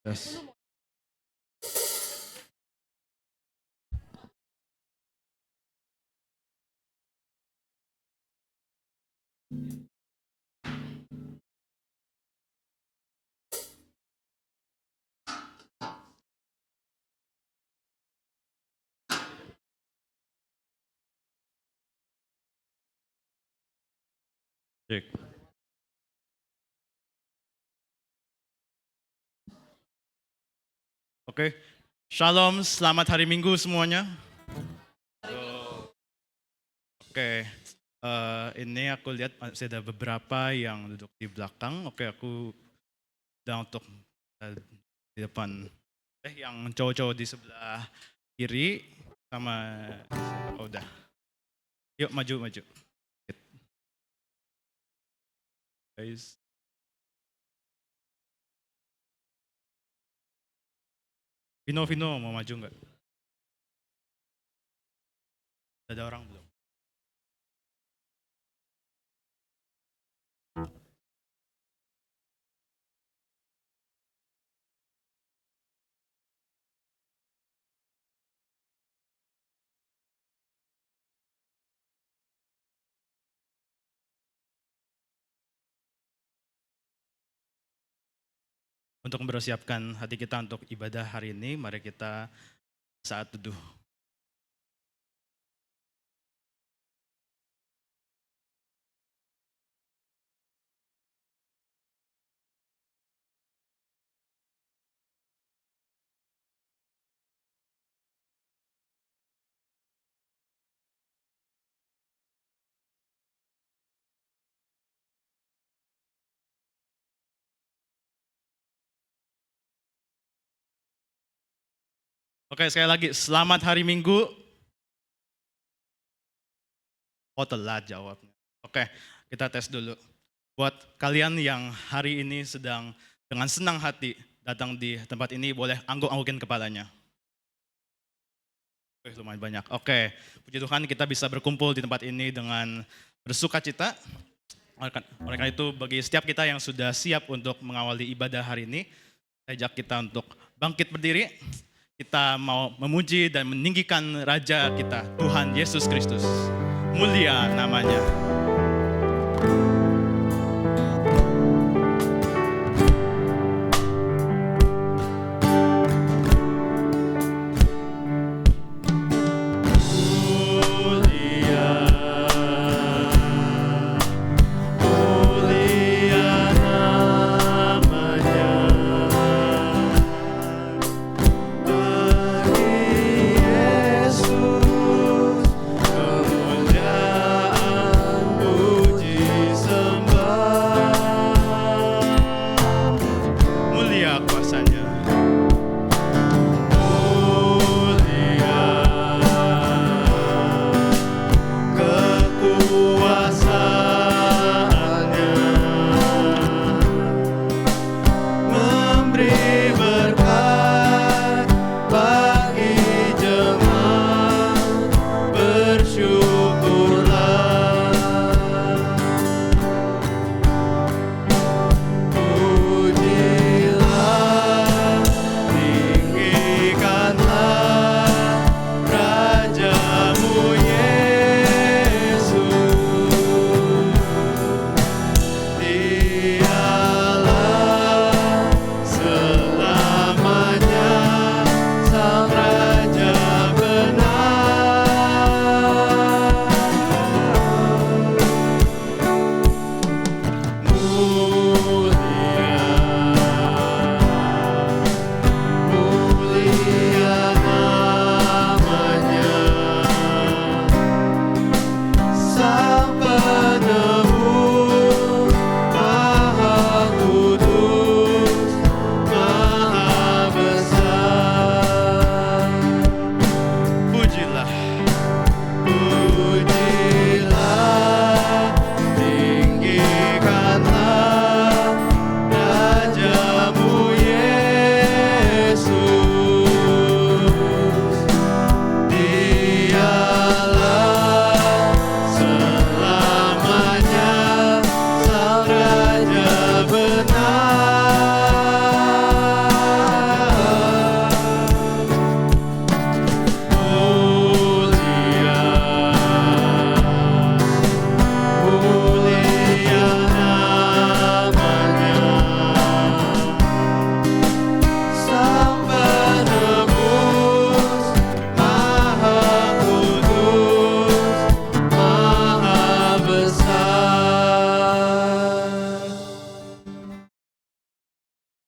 Yes. Cek. Oke. Shalom, selamat hari Minggu semuanya. Oke, ini aku lihat masih ada beberapa yang duduk di belakang. Oke, aku udah untuk di depan. Yang cowok-cowok di sebelah kiri sama oh, udah. Yuk maju. Guys. Vino mau maju nggak? Ada orang belum? Untuk mempersiapkan hati kita untuk ibadah hari ini, mari kita saat teduh. Oke, sekali lagi, selamat hari Minggu. Oh, telat jawabnya. Oke, kita tes dulu. Buat kalian yang hari ini sedang dengan senang hati datang di tempat ini, boleh angguk-anggukin kepalanya. Lumayan banyak. Oke, puji Tuhan kita bisa berkumpul di tempat ini dengan bersuka cita. Oleh karena itu, bagi setiap kita yang sudah siap untuk mengawali ibadah hari ini, saya ajak kita untuk bangkit berdiri. Kita mau memuji dan meninggikan Raja kita, Tuhan Yesus Kristus. Mulia namanya.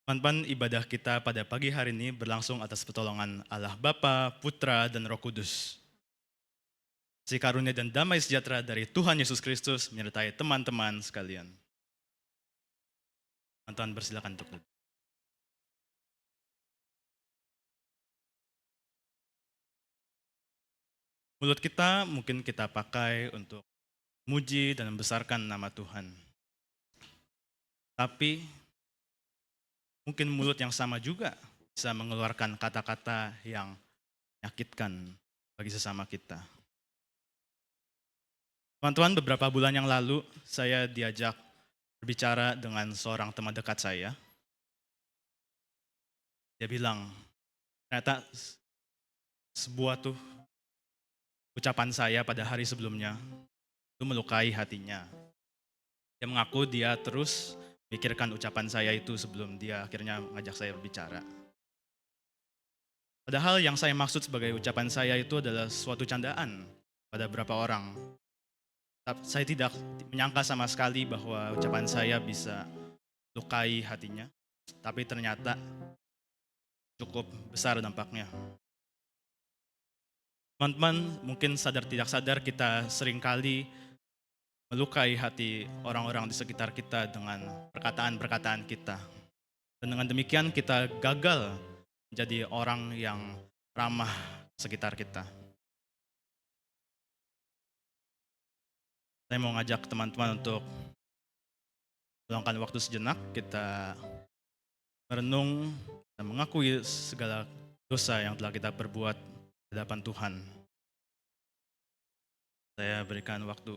Teman-teman, ibadah kita pada pagi hari ini berlangsung atas pertolongan Allah Bapa, Putra, dan Roh Kudus. kasih karunia dan damai sejahtera dari Tuhan Yesus Kristus menyertai teman-teman sekalian. Teman-teman bersilakan untuk duduk. Mulut kita mungkin kita pakai untuk muji dan membesarkan nama Tuhan. Tapi mungkin mulut yang sama juga bisa mengeluarkan kata-kata yang menyakitkan bagi sesama kita. Teman-teman, beberapa bulan yang lalu saya diajak berbicara dengan seorang teman dekat saya. Dia bilang, ternyata sebuah ucapan saya pada hari sebelumnya itu melukai hatinya. Dia mengaku dia terus pikirkan ucapan saya itu sebelum dia akhirnya mengajak saya berbicara. Padahal yang saya maksud sebagai ucapan saya itu adalah suatu candaan pada beberapa orang. Saya tidak menyangka sama sekali bahwa ucapan saya bisa lukai hatinya, tapi ternyata cukup besar dampaknya. Teman-teman, mungkin sadar tidak sadar kita seringkali melukai hati orang-orang di sekitar kita dengan perkataan-perkataan kita. Dan dengan demikian kita gagal menjadi orang yang ramah sekitar kita. Saya mau ngajak teman-teman untuk meluangkan waktu sejenak, kita merenung dan mengakui segala dosa yang telah kita perbuat di hadapan Tuhan. Saya berikan waktu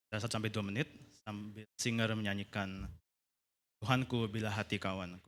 1-2 menit sambil singer menyanyikan Tuhanku bila hati kawanku.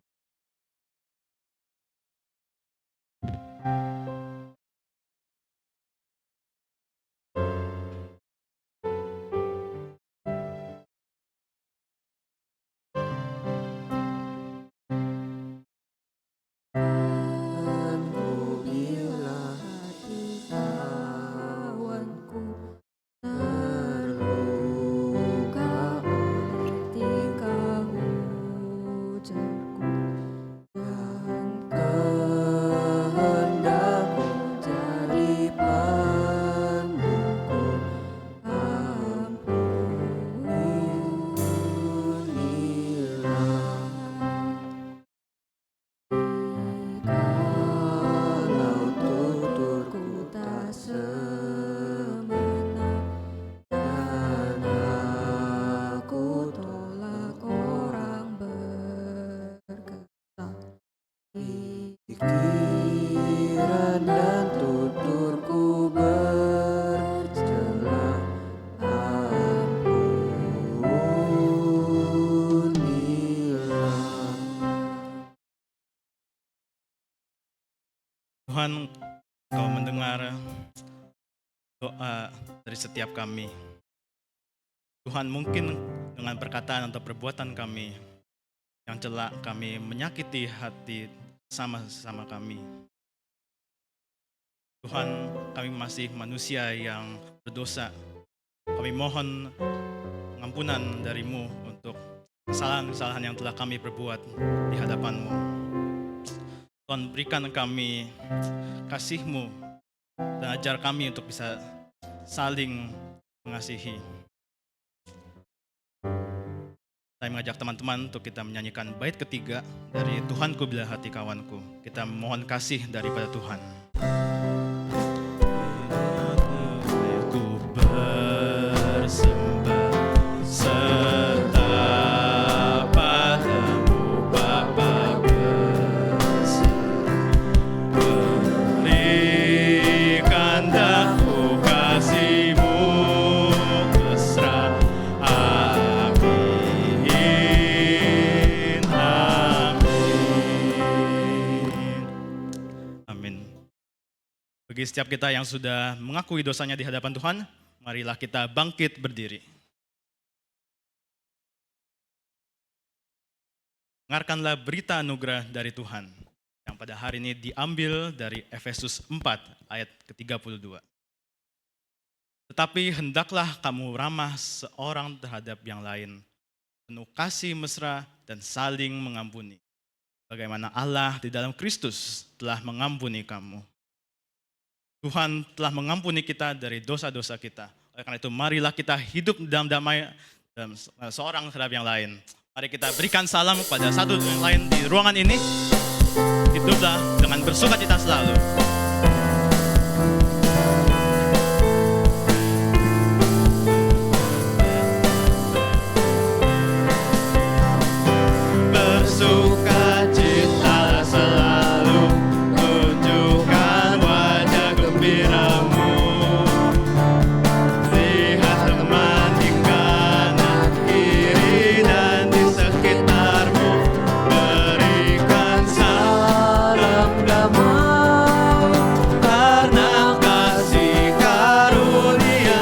Tuhan, Kau mendengar doa dari setiap kami. Tuhan, mungkin dengan perkataan atau perbuatan kami yang celak kami menyakiti hati sama-sama kami. Tuhan, kami masih manusia yang berdosa. Kami mohon pengampunan dari-Mu untuk kesalahan-kesalahan yang telah kami perbuat di hadapan-Mu. Tuhan, berikan kami kasih-Mu dan ajar kami untuk bisa saling mengasihi. Saya mengajak teman-teman untuk kita menyanyikan bait ketiga dari Tuhanku bila hati kawanku. Kita mohon kasih daripada Tuhan. Ku bersembah serta padamu Bapa besar. Berikan daku kasih-Mu mesra. Amin, amin, amin. Bagi setiap kita yang sudah mengakui dosanya di hadapan Tuhan, marilah kita bangkit berdiri. Dengarkanlah berita anugerah dari Tuhan yang pada hari ini diambil dari Efesus 4 ayat ke-32. Tetapi hendaklah kamu ramah seorang terhadap yang lain, penuh kasih mesra dan saling mengampuni. Bagaimana Allah di dalam Kristus telah mengampuni kamu. Tuhan telah mengampuni kita dari dosa-dosa kita. Oleh karena itu marilah kita hidup dalam damai dalam seorang terhadap yang lain. Mari kita berikan salam kepada satu yang lain di ruangan ini. Hiduplah dengan bersukacita selalu. Bersukacita selalu, tunjukkan wajah gembiramu. Lihat teman di kanan, kiri, dan di sekitarmu. Berikan salam damai, karena kasih karunia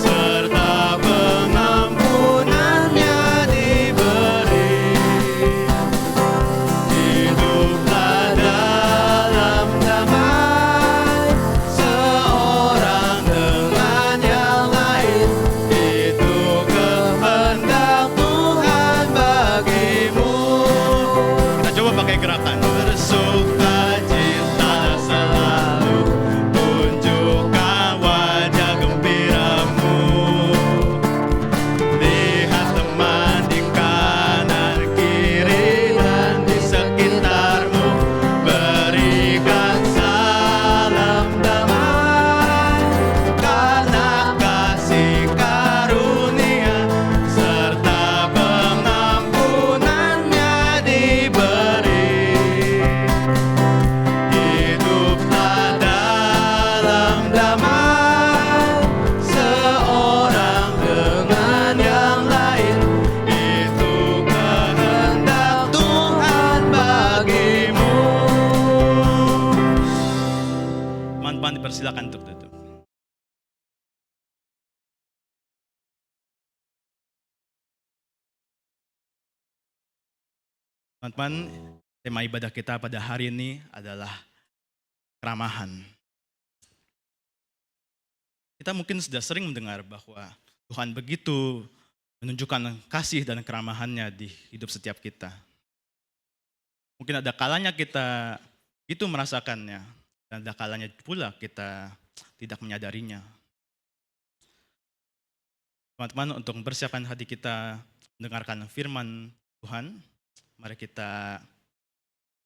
serta pengampunannya diberi. Hiduplah dalam damai, seorang dengan yang lain. Itu kehendak Tuhan bagimu. Kita coba pakai gerakan. Bersukacita selalu, tunjukkan wajah gembiramu. Lihat teman di kanan, kiri, dan di sekitarmu. Berikan salam damai, karena kasih karunia serta pengampunannya diberi. Hiduplah dalam damai, seorang dengan yang lain. Itu kehendak Tuhan bagimu. Teman-teman dipersilakan untuk duduk. Teman-teman, tema ibadah kita pada hari ini adalah keramahan. Kita mungkin sudah sering mendengar bahwa Tuhan begitu menunjukkan kasih dan keramahannya di hidup setiap kita. Mungkin ada kalanya kita itu merasakannya, dan ada kalanya pula kita tidak menyadarinya. Teman-teman, untuk mempersiapkan hati kita mendengarkan firman Tuhan, mari kita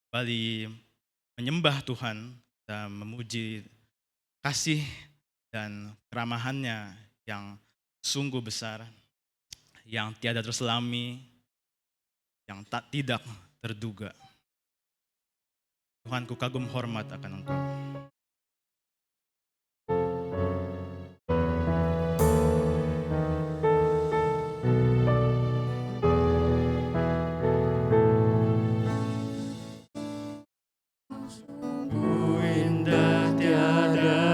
kembali menyembah Tuhan dan memuji kasih dan keramahannya yang sungguh besar, yang tiada terselami, yang tidak terduga. Tuhan, ku kagum hormat akan Engkau. Sungguh indah tiada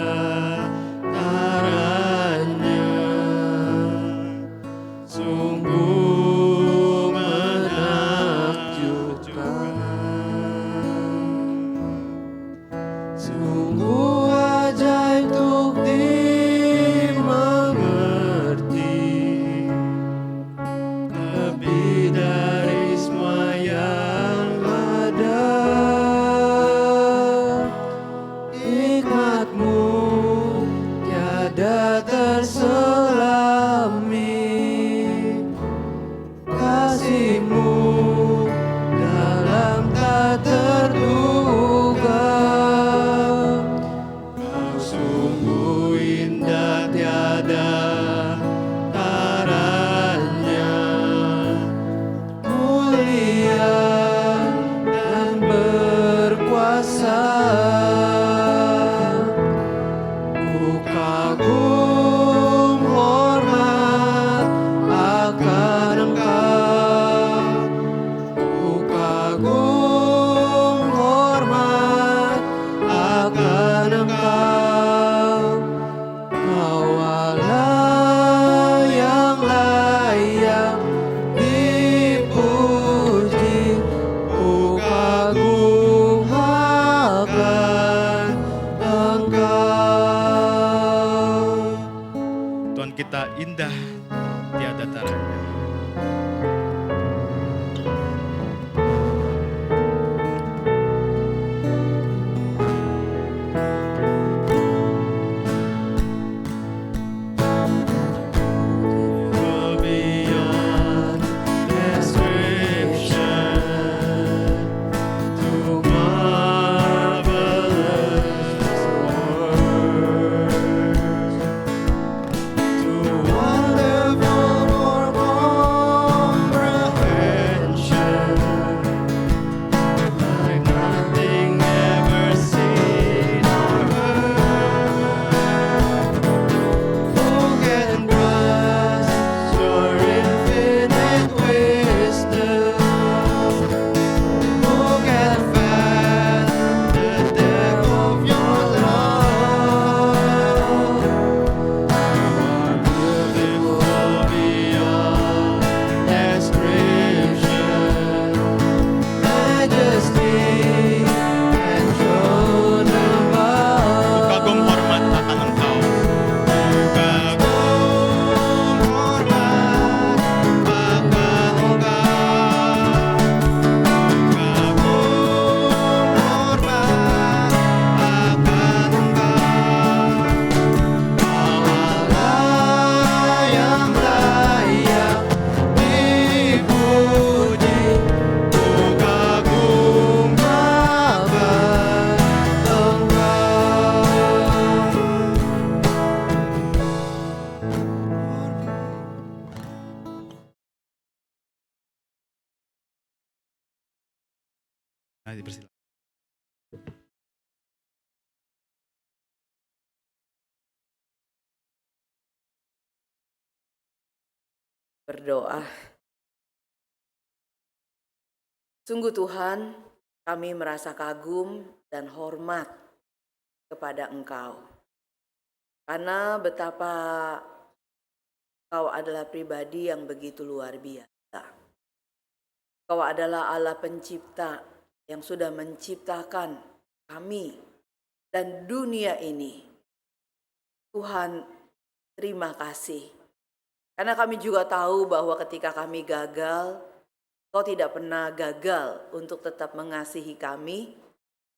taranya, sungguh menakjubkan, sungguh Nah, dipersilakan. Berdoa. Sungguh Tuhan, kami merasa kagum dan hormat kepada Engkau. Karena betapa Kau adalah pribadi yang begitu luar biasa. Kau adalah Allah pencipta yang sudah menciptakan kami dan dunia ini. Tuhan, terima kasih. Karena kami juga tahu bahwa ketika kami gagal, Kau tidak pernah gagal untuk tetap mengasihi kami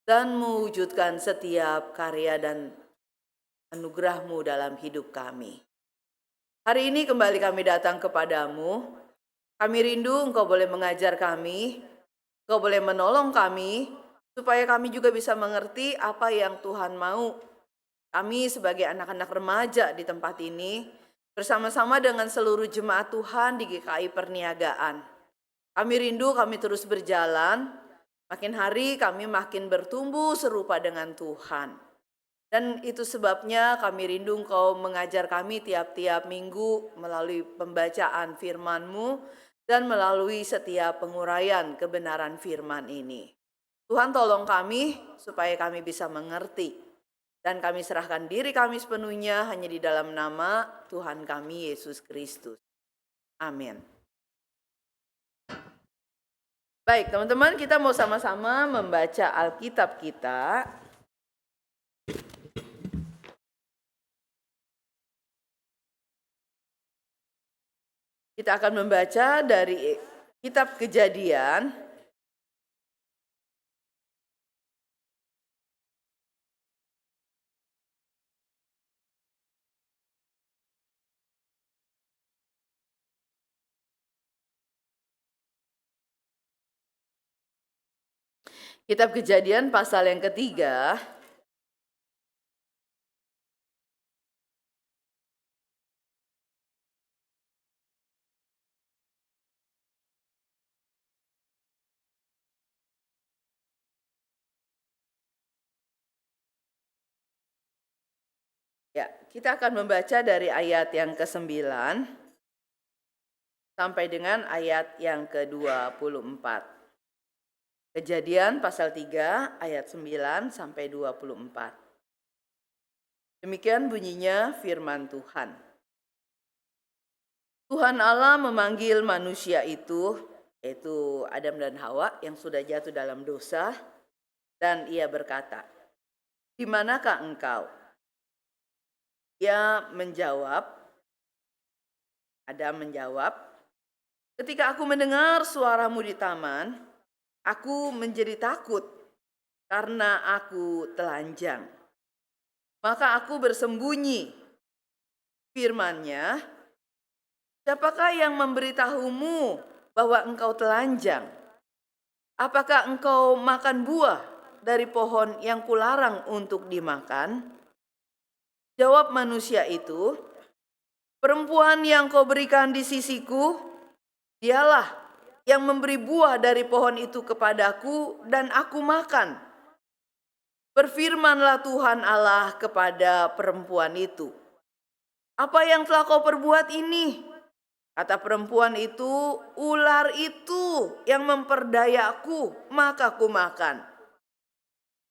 dan mewujudkan setiap karya dan anugerah-Mu dalam hidup kami. Hari ini kembali kami datang kepadamu. Kami rindu Engkau boleh mengajar kami, Engkau boleh menolong kami, supaya kami juga bisa mengerti apa yang Tuhan mau. Kami sebagai anak-anak remaja di tempat ini, bersama-sama dengan seluruh jemaat Tuhan di GKI Perniagaan. Kami rindu kami terus berjalan, makin hari kami makin bertumbuh serupa dengan Tuhan. Dan itu sebabnya kami rindu Engkau mengajar kami tiap-tiap minggu melalui pembacaan firman-Mu dan melalui setiap penguraian kebenaran firman ini. Tuhan tolong kami supaya kami bisa mengerti. Dan kami serahkan diri kami sepenuhnya hanya di dalam nama Tuhan kami Yesus Kristus. Amin. Baik teman-teman, kita mau sama-sama membaca Alkitab kita. Kita akan membaca dari kitab Kejadian Kitab Kejadian pasal yang ketiga. Ya, kita akan membaca dari ayat yang ke-9 sampai dengan ayat yang ke-24. Kejadian pasal 3 ayat 9 sampai 24. Demikian bunyinya firman Tuhan. Tuhan Allah memanggil manusia itu, yaitu Adam dan Hawa yang sudah jatuh dalam dosa, dan ia berkata, "Di manakah engkau?" Ia menjawab, Adam menjawab, "Ketika aku mendengar suaramu di taman, aku menjadi takut karena aku telanjang. Maka aku bersembunyi." Firman-Nya, "Siapakah yang memberitahumu bahwa engkau telanjang? Apakah engkau makan buah dari pohon yang kularang untuk dimakan?" Jawab manusia itu, "Perempuan yang kau berikan di sisiku, dialah yang memberi buah dari pohon itu kepadaku dan aku makan." Berfirmanlah Tuhan Allah kepada perempuan itu, "Apa yang telah kau perbuat ini?" Kata perempuan itu, "Ular itu yang memperdayaku, maka ku makan."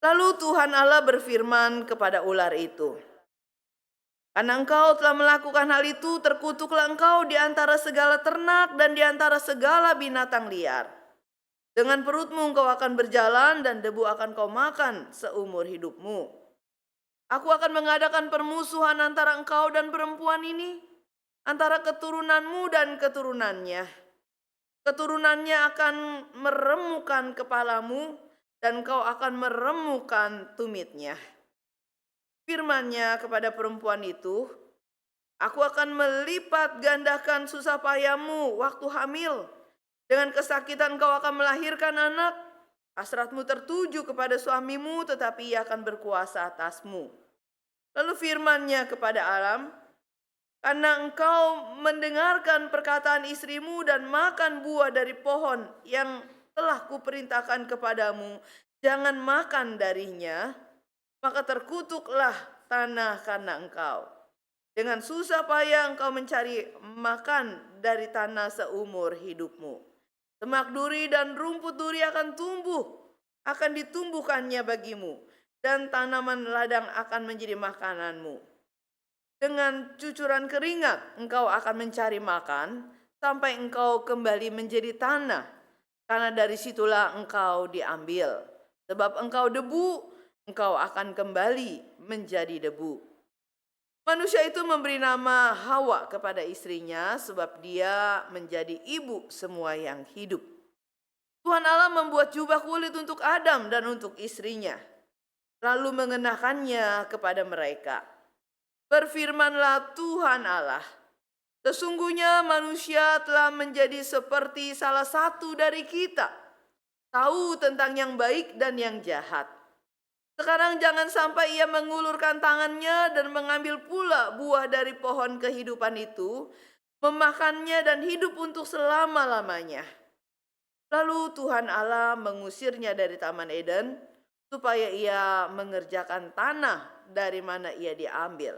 Lalu Tuhan Allah berfirman kepada ular itu, "Karena engkau telah melakukan hal itu, terkutuklah engkau di antara segala ternak dan di antara segala binatang liar. Dengan perutmu engkau akan berjalan dan debu akan kau makan seumur hidupmu. Aku akan mengadakan permusuhan antara engkau dan perempuan ini, antara keturunanmu dan keturunannya. Keturunannya akan meremukkan kepalamu dan kau akan meremukkan tumitnya." Firman-Nya kepada perempuan itu, "Aku akan melipat gandakan susah payahmu waktu hamil. Dengan kesakitan kau akan melahirkan anak. Hasratmu tertuju kepada suamimu, tetapi ia akan berkuasa atasmu." Lalu firman-Nya kepada Adam, "Karena engkau mendengarkan perkataan istrimu dan makan buah dari pohon yang telah kuperintahkan kepadamu, jangan makan darinya, maka terkutuklah tanah karena engkau. Dengan susah payah engkau mencari makan dari tanah seumur hidupmu. Semak duri dan rumput duri akan tumbuh, akan ditumbuhkannya bagimu, dan tanaman ladang akan menjadi makananmu. Dengan cucuran keringat engkau akan mencari makan, sampai engkau kembali menjadi tanah, karena dari situlah engkau diambil. Sebab engkau debu, engkau akan kembali menjadi debu. Manusia itu memberi nama Hawa kepada istrinya sebab dia menjadi ibu semua yang hidup. Tuhan Allah membuat jubah kulit untuk Adam dan untuk istrinya, lalu mengenakannya kepada mereka. Berfirmanlah Tuhan Allah, sesungguhnya manusia telah menjadi seperti salah satu dari kita, tahu tentang yang baik dan yang jahat. Sekarang jangan sampai ia mengulurkan tangannya dan mengambil pula buah dari pohon kehidupan itu, memakannya dan hidup untuk selama-lamanya. Lalu Tuhan Allah mengusirnya dari Taman Eden, supaya ia mengerjakan tanah dari mana ia diambil.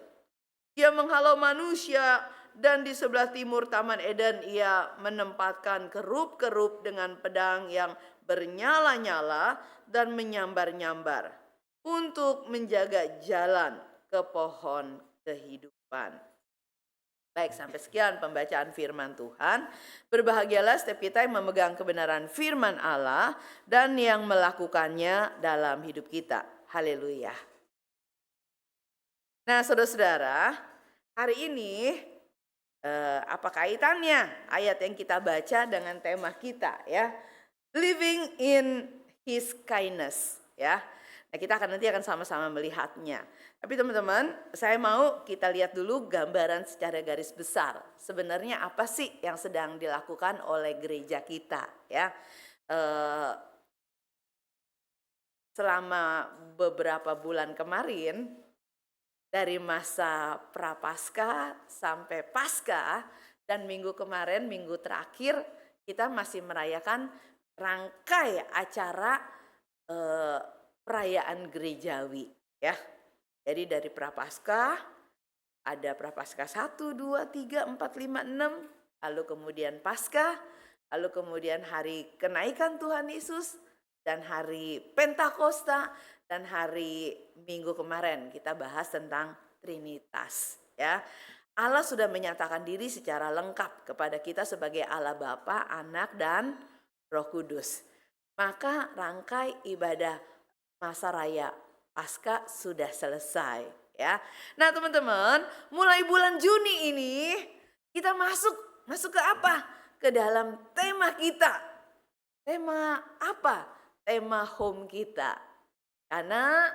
Ia menghalau manusia, dan di sebelah timur Taman Eden ia menempatkan kerup-kerup dengan pedang yang bernyala-nyala dan menyambar-nyambar, untuk menjaga jalan ke pohon kehidupan. Baik, sampai sekian pembacaan firman Tuhan. Berbahagialah setiap kita yang memegang kebenaran firman Allah dan yang melakukannya dalam hidup kita. Haleluya. Nah, saudara-saudara, hari ini apa kaitannya ayat yang kita baca dengan tema kita, ya? Living in His kindness, ya. Nah, kita nanti akan sama-sama melihatnya. Tapi teman-teman, saya mau kita lihat dulu gambaran secara garis besar. Sebenarnya apa sih yang sedang dilakukan oleh gereja kita, ya? Selama beberapa bulan kemarin, dari masa prapaskah sampai pasca, dan minggu kemarin, minggu terakhir, kita masih merayakan rangkai acara perayaan gerejawi, ya. Jadi dari prapaskah, ada prapaskah 1, 2, 3, 4, 5, 6, lalu kemudian Paskah, lalu kemudian hari kenaikan Tuhan Yesus, dan hari Pentakosta, dan hari Minggu kemarin kita bahas tentang Trinitas, ya. Allah sudah menyatakan diri secara lengkap kepada kita sebagai Allah Bapa, Anak, dan Roh Kudus. Maka rangkai ibadah masa raya Paskah sudah selesai, ya. Nah, teman-teman, mulai bulan Juni ini kita masuk ke apa? Ke dalam tema kita. Tema apa? Tema home kita. Karena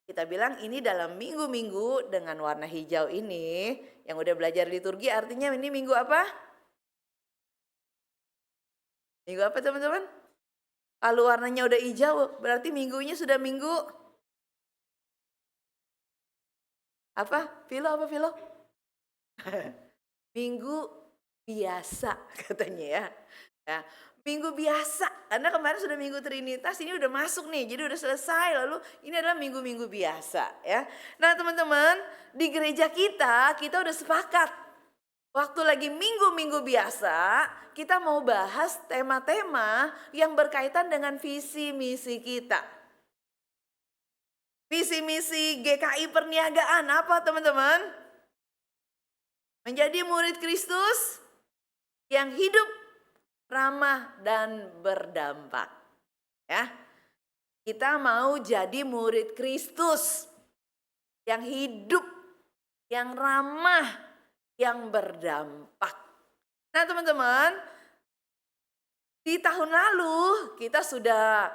kita bilang ini dalam minggu-minggu dengan warna hijau ini, yang udah belajar liturgi artinya ini minggu apa? Minggu apa, teman-teman? Kalau warnanya udah hijau, berarti minggunya sudah minggu apa? Apa, Vilo? Minggu biasa katanya, ya. Ya, minggu biasa. Karena kemarin sudah minggu Trinitas, ini udah masuk nih. Jadi udah selesai, lalu ini adalah minggu-minggu biasa, ya. Nah, teman-teman, di gereja kita udah sepakat. Waktu lagi minggu-minggu biasa, kita mau bahas tema-tema yang berkaitan dengan visi misi kita. Visi misi GKI Perniagaan apa, teman-teman? Menjadi murid Kristus yang hidup, ramah, dan berdampak, ya. Kita mau jadi murid Kristus yang hidup, yang ramah, yang berdampak. Nah, teman-teman, di tahun lalu kita sudah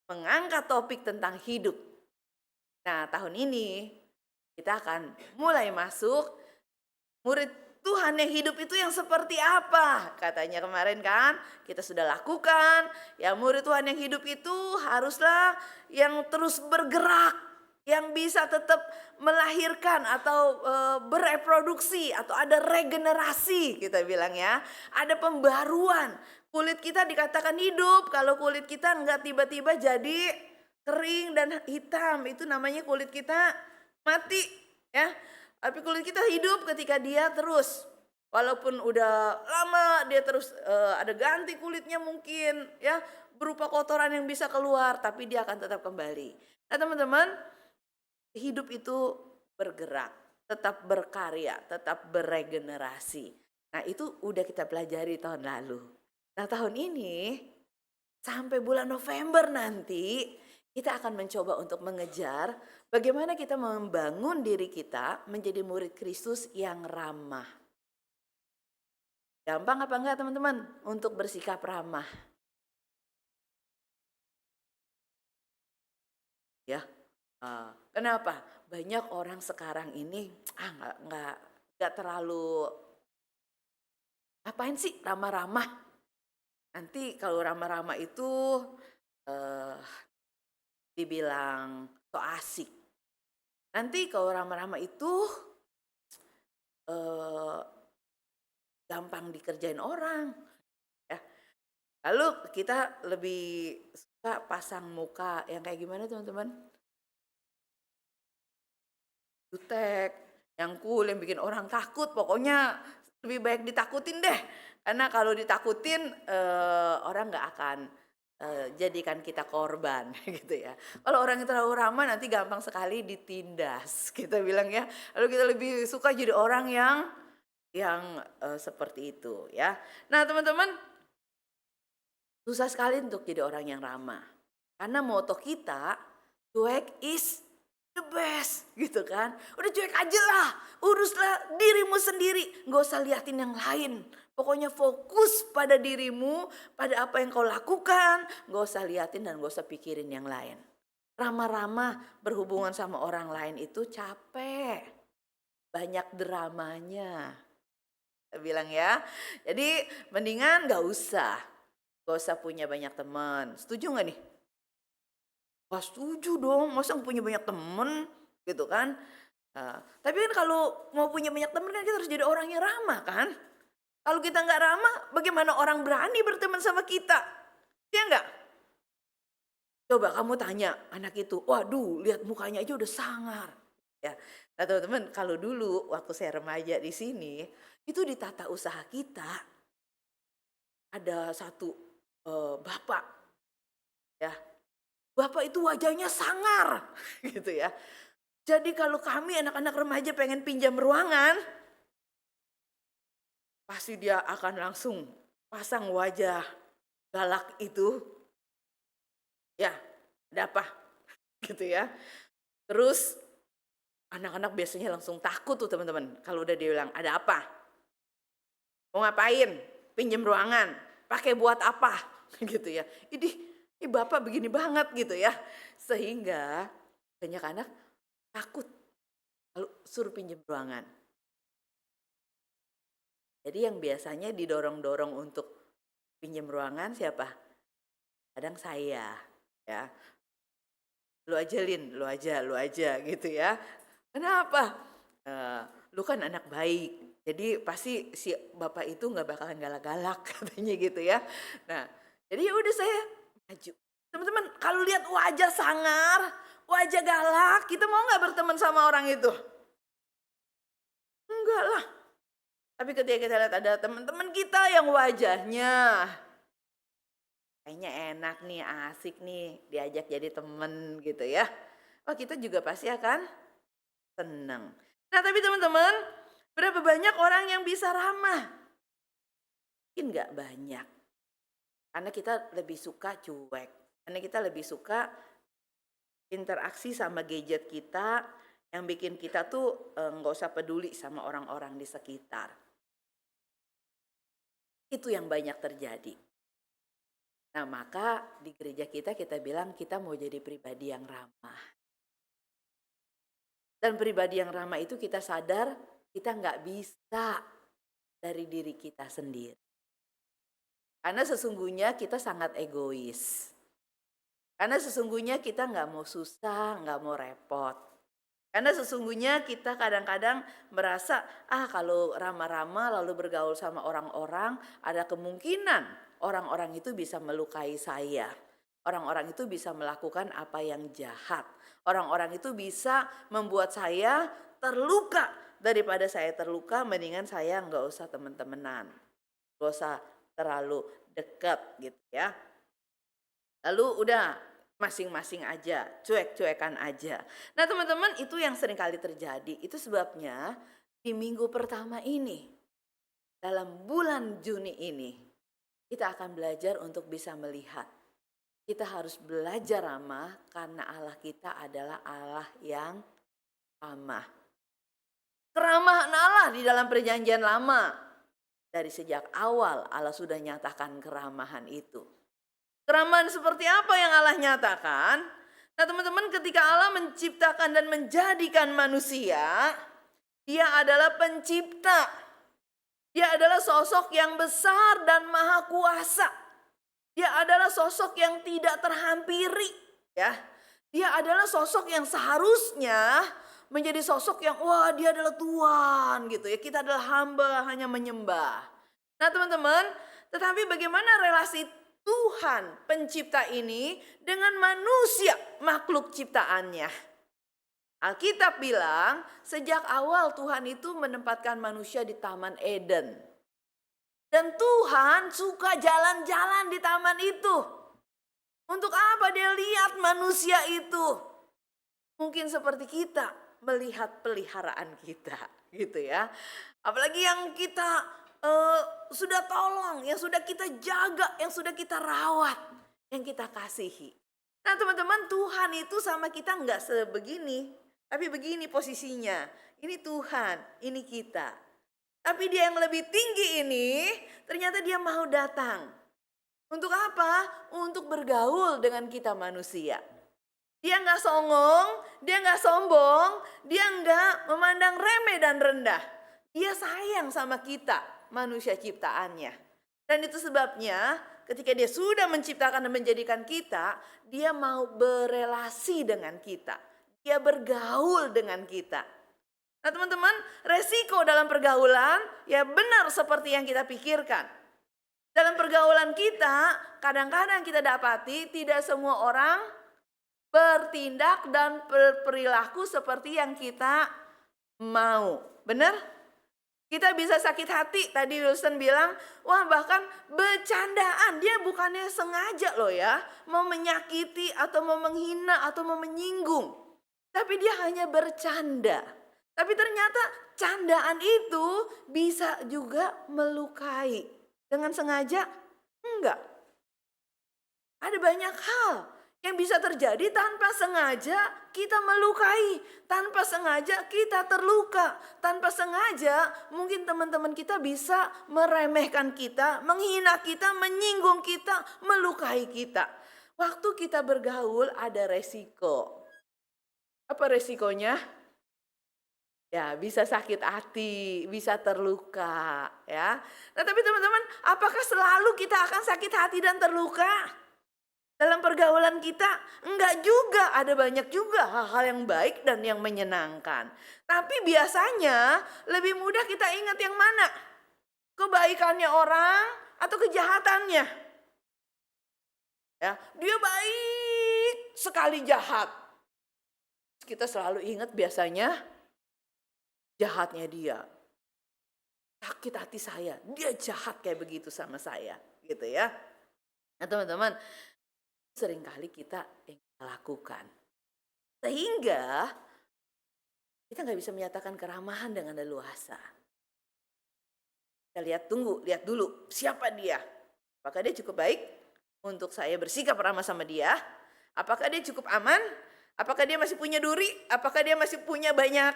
mengangkat topik tentang hidup. Nah, tahun ini kita akan mulai masuk murid Tuhan yang hidup itu yang seperti apa? Katanya kemarin kan kita sudah lakukan, ya, murid Tuhan yang hidup itu haruslah yang terus bergerak, yang bisa tetap melahirkan atau bereproduksi, atau ada regenerasi kita bilang, ya. Ada pembaruan. kulit kita dikatakan hidup. Kalau kulit kita nggak tiba-tiba jadi kering dan hitam, itu namanya kulit kita mati ya. Tapi kulit kita hidup ketika dia terus, walaupun udah lama dia terus ada ganti kulitnya mungkin ya, berupa kotoran yang bisa keluar, tapi dia akan tetap kembali. Nah teman-teman, hidup itu bergerak, tetap berkarya, tetap beregenerasi. Nah itu udah kita pelajari tahun lalu. Nah tahun ini sampai bulan November nanti kita akan mencoba untuk mengejar bagaimana kita membangun diri kita menjadi murid Kristus yang ramah. Gampang apa enggak teman-teman untuk bersikap ramah? Ya, kenapa? Banyak orang sekarang ini nggak terlalu ngapain sih ramah-ramah. Nanti kalau ramah-ramah itu eh, dibilang so asik. Nanti kalau ramah-ramah itu eh, gampang dikerjain orang. Ya. Lalu kita lebih suka pasang muka yang kayak gimana teman-teman? Jutek, yang cool, yang bikin orang takut. Pokoknya lebih baik ditakutin deh. Karena kalau ditakutin orang nggak akan jadikan kita korban gitu ya. Kalau orang yang terlalu ramah nanti gampang sekali ditindas kita bilang ya. Lalu kita lebih suka jadi orang yang seperti itu ya. Nah teman-teman, susah sekali untuk jadi orang yang ramah. Karena moto kita, cuek is the best gitu kan. Udah cuek aja lah, uruslah dirimu sendiri, nggak usah liatin yang lain. Pokoknya fokus pada dirimu, pada apa yang kau lakukan, nggak usah liatin dan nggak usah pikirin yang lain. Ramah-ramah berhubungan sama orang lain itu capek, banyak dramanya. Saya bilang ya, jadi mendingan nggak usah punya banyak teman. Setuju nggak nih? Wah setuju dong, masa punya banyak temen gitu kan. Tapi kan kalau mau punya banyak temen kan kita harus jadi orang yang ramah kan. Kalau kita nggak ramah, bagaimana orang berani berteman sama kita? Ya nggak? Coba kamu tanya anak itu, waduh lihat mukanya aja udah sangar. Ya, nah teman-teman kalau dulu waktu saya remaja di sini, itu di tata usaha kita ada satu bapak ya. Bapak itu wajahnya sangar gitu ya. Jadi kalau kami anak-anak remaja pengen pinjam ruangan, pasti dia akan langsung pasang wajah galak itu. Ya, ada apa? Gitu ya. Terus anak-anak biasanya langsung takut tuh teman-teman. Kalau udah dia bilang, ada apa? Mau ngapain? Pinjam ruangan. Pakai buat apa? Gitu ya. Ini bapak begini banget gitu ya. Sehingga banyak anak takut kalau suruh pinjam ruangan. Jadi yang biasanya didorong-dorong untuk pinjam ruangan siapa? Kadang saya ya. Lu aja Lin, lu aja gitu ya. Kenapa? Lu kan anak baik. Jadi pasti si bapak itu nggak bakalan galak-galak katanya gitu ya. Nah, jadi ya udah saya maju. Teman-teman, kalau lihat wajah sangar, wajah galak, kita mau nggak berteman sama orang itu? Enggak lah. Tapi ketika kita lihat ada teman-teman kita yang wajahnya kayaknya enak nih, asik nih, diajak jadi temen gitu ya. Oh kita juga pasti akan senang. Nah tapi teman-teman, berapa banyak orang yang bisa ramah? Mungkin nggak banyak. Karena kita lebih suka cuek. Karena kita lebih suka interaksi sama gadget kita yang bikin kita tuh nggak usah peduli sama orang-orang di sekitar. Itu yang banyak terjadi. Nah maka di gereja kita bilang kita mau jadi pribadi yang ramah. Dan pribadi yang ramah itu kita sadar kita nggak bisa dari diri kita sendiri. Karena sesungguhnya kita sangat egois. Karena sesungguhnya kita nggak mau susah, nggak mau repot. Karena sesungguhnya kita kadang-kadang merasa kalau ramah-ramah lalu bergaul sama orang-orang ada kemungkinan orang-orang itu bisa melukai saya. Orang-orang itu bisa melakukan apa yang jahat. Orang-orang itu bisa membuat saya terluka. Daripada saya terluka, mendingan saya nggak usah teman-temanan. Nggak usah terlalu dekat gitu ya. Lalu udah masing-masing aja, cuek-cuekan aja. Nah teman-teman, itu yang sering kali terjadi. Itu sebabnya di minggu pertama ini, dalam bulan Juni ini, kita akan belajar untuk bisa melihat. Kita harus belajar ramah karena Allah kita adalah Allah yang ramah. Keramahan Allah di dalam perjanjian lama. Dari sejak awal Allah sudah nyatakan keramahan itu. Keramahan seperti apa yang Allah nyatakan? Nah teman-teman, ketika Allah menciptakan dan menjadikan manusia, Dia adalah pencipta. Dia adalah sosok yang besar dan maha kuasa. Dia adalah sosok yang tidak terhampiri, ya. Dia adalah sosok yang seharusnya menjadi sosok yang wah dia adalah Tuhan gitu ya. Kita adalah hamba hanya menyembah. Nah teman-teman, tetapi bagaimana relasi Tuhan pencipta ini dengan manusia makhluk ciptaannya? Alkitab bilang sejak awal Tuhan itu menempatkan manusia di Taman Eden. Dan Tuhan suka jalan-jalan di taman itu. Untuk apa dia lihat manusia itu? Mungkin seperti kita melihat peliharaan kita, gitu ya. Apalagi yang kita sudah tolong, yang sudah kita jaga, yang sudah kita rawat, yang kita kasihi. Nah teman-teman, Tuhan itu sama kita nggak sebegini, tapi begini posisinya. Ini Tuhan, ini kita. Tapi dia yang lebih tinggi ini ternyata dia mau datang. Untuk apa? Untuk bergaul dengan kita manusia. Dia nggak songong, dia nggak sombong, dia nggak memandang remeh dan rendah. Dia sayang sama kita, manusia ciptaannya. Dan itu sebabnya ketika dia sudah menciptakan dan menjadikan kita, dia mau berelasi dengan kita. Dia bergaul dengan kita. Nah teman-teman, resiko dalam pergaulan ya benar seperti yang kita pikirkan. Dalam pergaulan kita, kadang-kadang kita dapati tidak semua orang bertindak dan berperilaku seperti yang kita mau. Benar? Kita bisa sakit hati, tadi Wilson bilang, wah bahkan bercandaan. Dia bukannya sengaja loh ya, mau menyakiti atau mau menghina atau mau menyinggung. Tapi dia hanya bercanda. Tapi ternyata candaan itu bisa juga melukai. Dengan sengaja? Enggak. Ada banyak hal yang bisa terjadi tanpa sengaja kita melukai. Tanpa sengaja kita terluka. Tanpa sengaja mungkin teman-teman kita bisa meremehkan kita, menghina kita, menyinggung kita, melukai kita. Waktu kita bergaul ada resiko. Apa resikonya? Ya bisa sakit hati, bisa terluka ya. Nah tapi teman-teman, apakah selalu kita akan sakit hati dan terluka? Dalam pergaulan kita? Enggak juga, ada banyak juga hal-hal yang baik dan yang menyenangkan. Tapi biasanya lebih mudah kita ingat yang mana? Kebaikannya orang atau kejahatannya? Ya, dia baik sekali jahat. Kita selalu ingat biasanya jahatnya dia. Sakit hati saya, dia jahat kayak begitu sama saya, gitu ya. Nah teman-teman, seringkali kita yang lakukan. Sehingga kita nggak bisa menyatakan keramahan dengan leluasa. Kita lihat dulu siapa dia. Apakah dia cukup baik untuk saya bersikap ramah sama dia? Apakah dia cukup aman? Apakah dia masih punya duri? Apakah dia masih punya banyak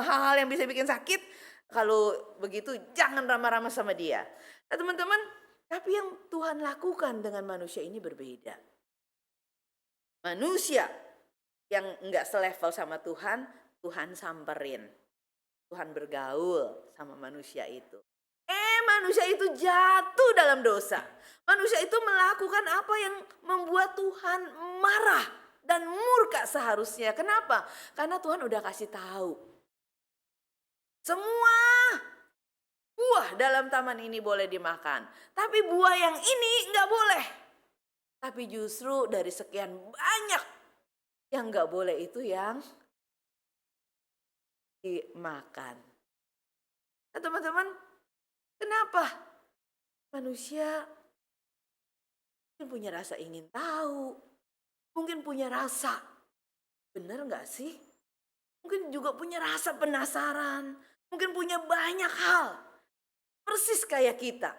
hal-hal yang bisa bikin sakit? Kalau begitu jangan ramah-ramah sama dia. Nah teman-teman, tapi yang Tuhan lakukan dengan manusia ini berbeda. Manusia yang enggak selevel sama Tuhan, Tuhan samperin. Tuhan bergaul sama manusia itu. Manusia itu jatuh dalam dosa. Manusia itu melakukan apa yang membuat Tuhan marah dan murka seharusnya. Kenapa? Karena Tuhan udah kasih tahu. Semua buah dalam taman ini boleh dimakan. Tapi buah yang ini nggak boleh. Tapi justru dari sekian banyak yang nggak boleh itu yang dimakan. Nah teman-teman, kenapa manusia mungkin punya rasa ingin tahu, mungkin punya rasa, benar nggak sih? Mungkin juga punya rasa penasaran, mungkin punya banyak hal, persis kayak kita.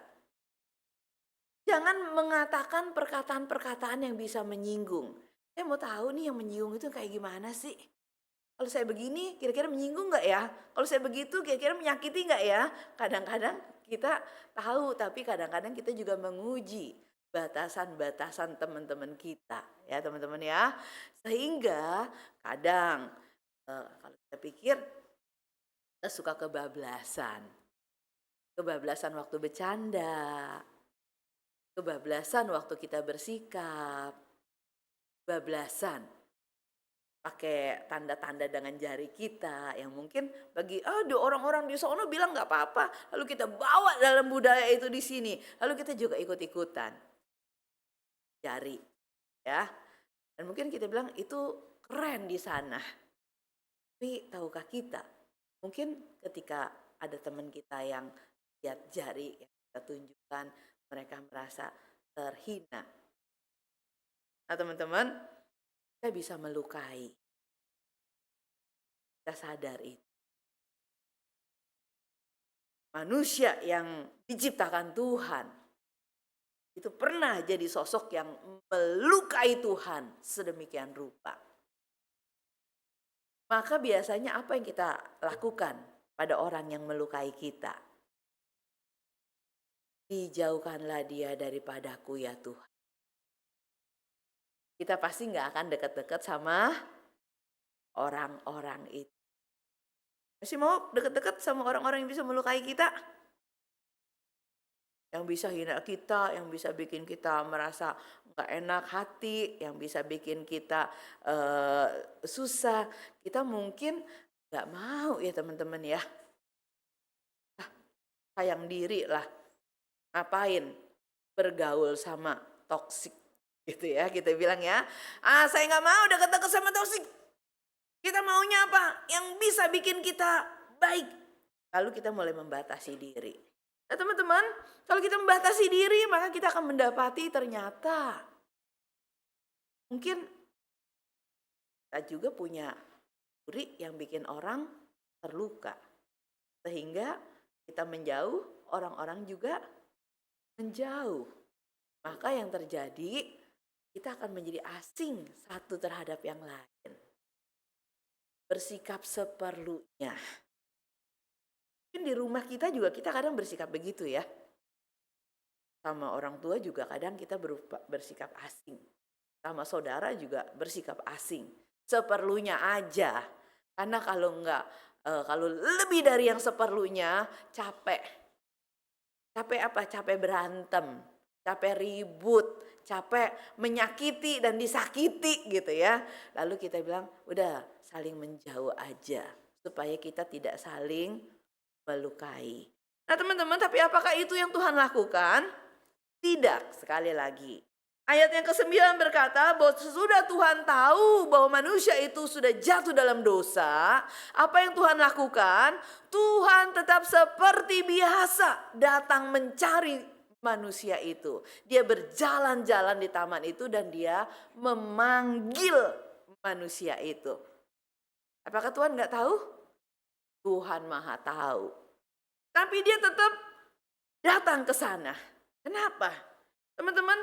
Jangan mengatakan perkataan-perkataan yang bisa menyinggung. Saya mau tahu nih yang menyinggung itu kayak gimana sih? Kalau saya begini kira-kira menyinggung nggak ya? Kalau saya begitu kira-kira menyakiti nggak ya? Kadang-kadang kita tahu tapi kadang-kadang kita juga menguji batasan-batasan teman-teman kita. Ya teman-teman ya. Sehingga kadang kalau kita pikir kita suka kebablasan. Kebablasan waktu bercanda. Kebablasan waktu kita bersikap. Kebablasan pakai tanda-tanda dengan jari kita yang mungkin bagi aduh orang-orang di sono bilang nggak apa-apa, lalu kita bawa dalam budaya itu di sini, lalu kita juga ikut-ikutan jari, ya. Dan mungkin kita bilang itu keren di sana. Tapi tahukah kita, mungkin ketika ada teman kita yang lihat jari yang kita tunjukkan, mereka merasa terhina. Nah teman-teman, kita bisa melukai. Kita sadar itu. Manusia yang diciptakan Tuhan itu pernah jadi sosok yang melukai Tuhan sedemikian rupa. Maka biasanya apa yang kita lakukan pada orang yang melukai kita? Dijauhkanlah dia daripadaku ya Tuhan. Kita pasti nggak akan dekat-dekat sama orang-orang itu. Masih mau dekat-dekat sama orang-orang yang bisa melukai kita? Yang bisa hina kita, yang bisa bikin kita merasa nggak enak hati, yang bisa bikin kita susah. Kita mungkin nggak mau ya teman-teman ya. Sayang diri lah. Ngapain bergaul sama toksik gitu ya, kita bilang ya. Saya nggak mau dekat-dekat sama toksik. Kita maunya apa? Yang bisa bikin kita baik. Lalu kita mulai membatasi diri. Nah teman-teman, kalau kita membatasi diri maka kita akan mendapati ternyata mungkin kita juga punya duri yang bikin orang terluka. Sehingga kita menjauh, orang-orang juga menjauh. Maka yang terjadi, kita akan menjadi asing satu terhadap yang lain. Bersikap seperlunya. Mungkin di rumah kita juga kita kadang bersikap begitu ya. Sama orang tua juga kadang kita bersikap asing. Sama saudara juga bersikap asing. Seperlunya aja. Karena kalau enggak, kalau lebih dari yang seperlunya capek. Capek apa? Capek berantem. Capek ribut. Capek menyakiti dan disakiti gitu ya. Lalu kita bilang udah saling menjauh aja. Supaya kita tidak saling melukai. Nah teman-teman, tapi apakah itu yang Tuhan lakukan? Tidak, sekali lagi. Ayat yang ke-9 berkata bahwa sesudah Tuhan tahu bahwa manusia itu sudah jatuh dalam dosa, apa yang Tuhan lakukan? Tuhan tetap seperti biasa datang mencari manusia itu. Dia berjalan-jalan di taman itu dan dia memanggil manusia itu. Apakah Tuhan nggak tahu? Tuhan Maha tahu. Tapi dia tetap datang ke sana. Kenapa? Teman-teman,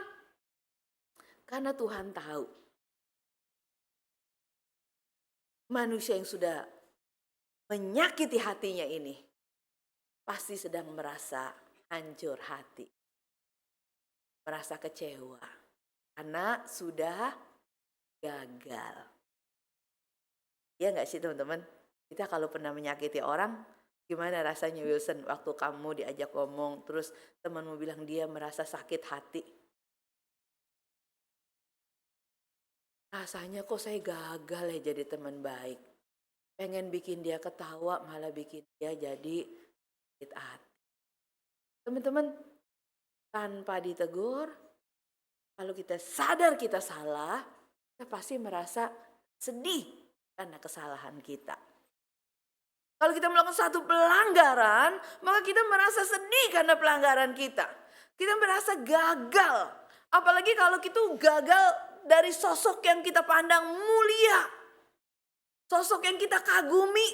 karena Tuhan tahu manusia yang sudah menyakiti hatinya ini pasti sedang merasa hancur hati. Merasa kecewa. Karena sudah gagal. Ya nggak sih teman-teman? Kita kalau pernah menyakiti orang, gimana rasanya Wilson waktu kamu diajak ngomong terus temanmu bilang dia merasa sakit hati? Rasanya kok saya gagal ya jadi teman baik. Pengen bikin dia ketawa malah bikin dia jadi sakit hati. Teman-teman, tanpa ditegur, kalau kita sadar kita salah, kita pasti merasa sedih karena kesalahan kita. Kalau kita melakukan satu pelanggaran, maka kita merasa sedih karena pelanggaran kita. Kita merasa gagal. Apalagi kalau kita gagal dari sosok yang kita pandang mulia. Sosok yang kita kagumi.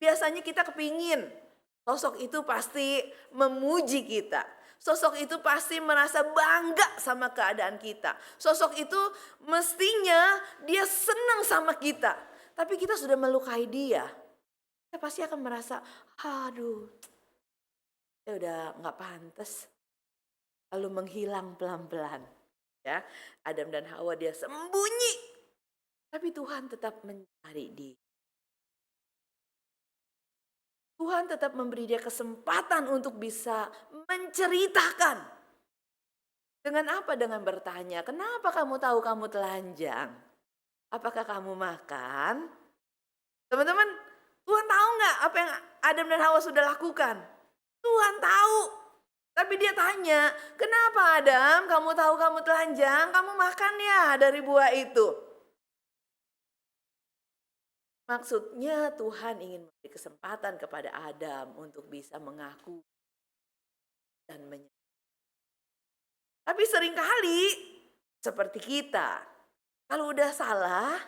Biasanya kita kepingin sosok itu pasti memuji kita. Sosok itu pasti merasa bangga sama keadaan kita. Sosok itu mestinya dia senang sama kita. Tapi kita sudah melukai dia. Kita pasti akan merasa, aduh, ya udah nggak pantas. Lalu menghilang pelan-pelan. Ya, Adam dan Hawa dia sembunyi. Tapi Tuhan tetap mencari dia. Tuhan tetap memberi dia kesempatan untuk bisa menceritakan. Dengan apa? Dengan bertanya, kenapa kamu tahu kamu telanjang? Apakah kamu makan? Teman-teman, Tuhan tahu nggak apa yang Adam dan Hawa sudah lakukan? Tuhan tahu. Tapi dia tanya, kenapa Adam kamu tahu kamu telanjang? Kamu makan ya dari buah itu. Maksudnya Tuhan ingin memberi kesempatan kepada Adam untuk bisa mengaku dan menyerah. Tapi seringkali seperti kita, kalau udah salah,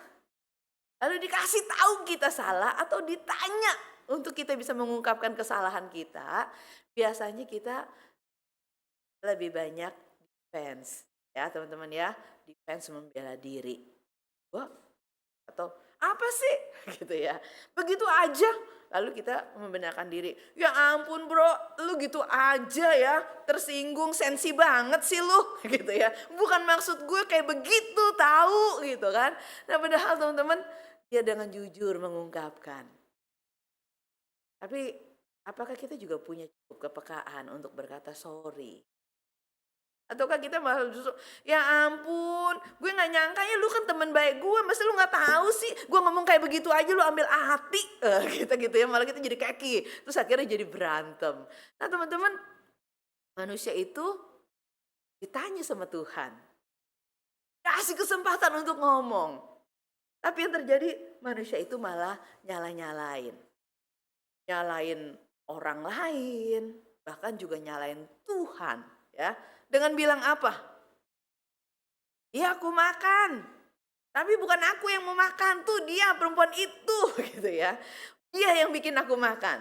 lalu dikasih tahu kita salah atau ditanya untuk kita bisa mengungkapkan kesalahan kita, biasanya kita lebih banyak defense. Ya teman-teman ya, defense membela diri. Wah, atau apa sih gitu ya. Begitu aja lalu kita membenarkan diri. Ya ampun bro, lu gitu aja ya, tersinggung, sensi banget sih lu gitu ya. Bukan maksud gue kayak begitu tahu gitu kan. Nah padahal teman-teman dia dengan jujur mengungkapkan. Tapi apakah kita juga punya cukup kepekaan untuk berkata sorry? Ataukah kita malah justru, ya ampun, gue gak nyangka ya lu kan teman baik gue, masa lu gak tahu sih, gue ngomong kayak begitu aja lu ambil hati, kita gitu ya, malah kita jadi keki, terus akhirnya jadi berantem. Nah teman-teman, manusia itu ditanya sama Tuhan, kasih kesempatan untuk ngomong, tapi yang terjadi manusia itu malah nyalain orang lain, bahkan juga nyalain Tuhan, ya. Dengan bilang apa? Ya aku makan. Tapi bukan aku yang mau makan, tuh dia perempuan itu gitu ya. Dia yang bikin aku makan.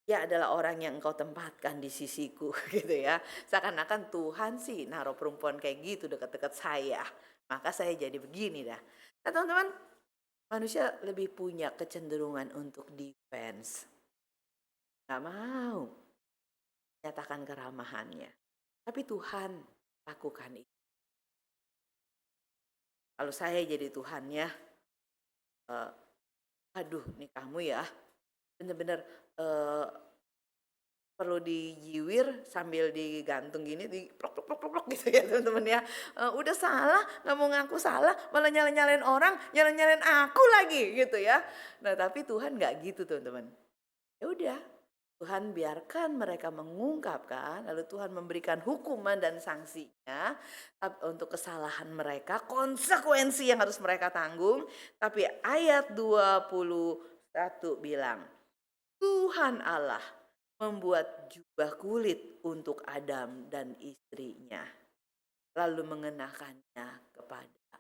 Dia adalah orang yang engkau tempatkan di sisiku gitu ya. Seakan-akan Tuhan sih naruh perempuan kayak gitu dekat-dekat saya. Maka saya jadi begini dah. Nah teman-teman, manusia lebih punya kecenderungan untuk defense. Gak mau nyatakan keramahannya. Tapi Tuhan lakukan itu. Kalau saya jadi Tuhannya, aduh nih kamu ya, bener-bener perlu dijiwir sambil digantung gini, di plok gitu ya teman-teman ya. Udah salah, nggak mau ngaku salah, malah nyalain orang, nyalain aku lagi gitu ya. Nah tapi Tuhan nggak gitu teman-teman. Ya udah. Tuhan biarkan mereka mengungkapkan, lalu Tuhan memberikan hukuman dan sanksinya untuk kesalahan mereka, konsekuensi yang harus mereka tanggung. Tapi ayat 21 bilang, Tuhan Allah membuat jubah kulit untuk Adam dan istrinya, lalu mengenakannya kepada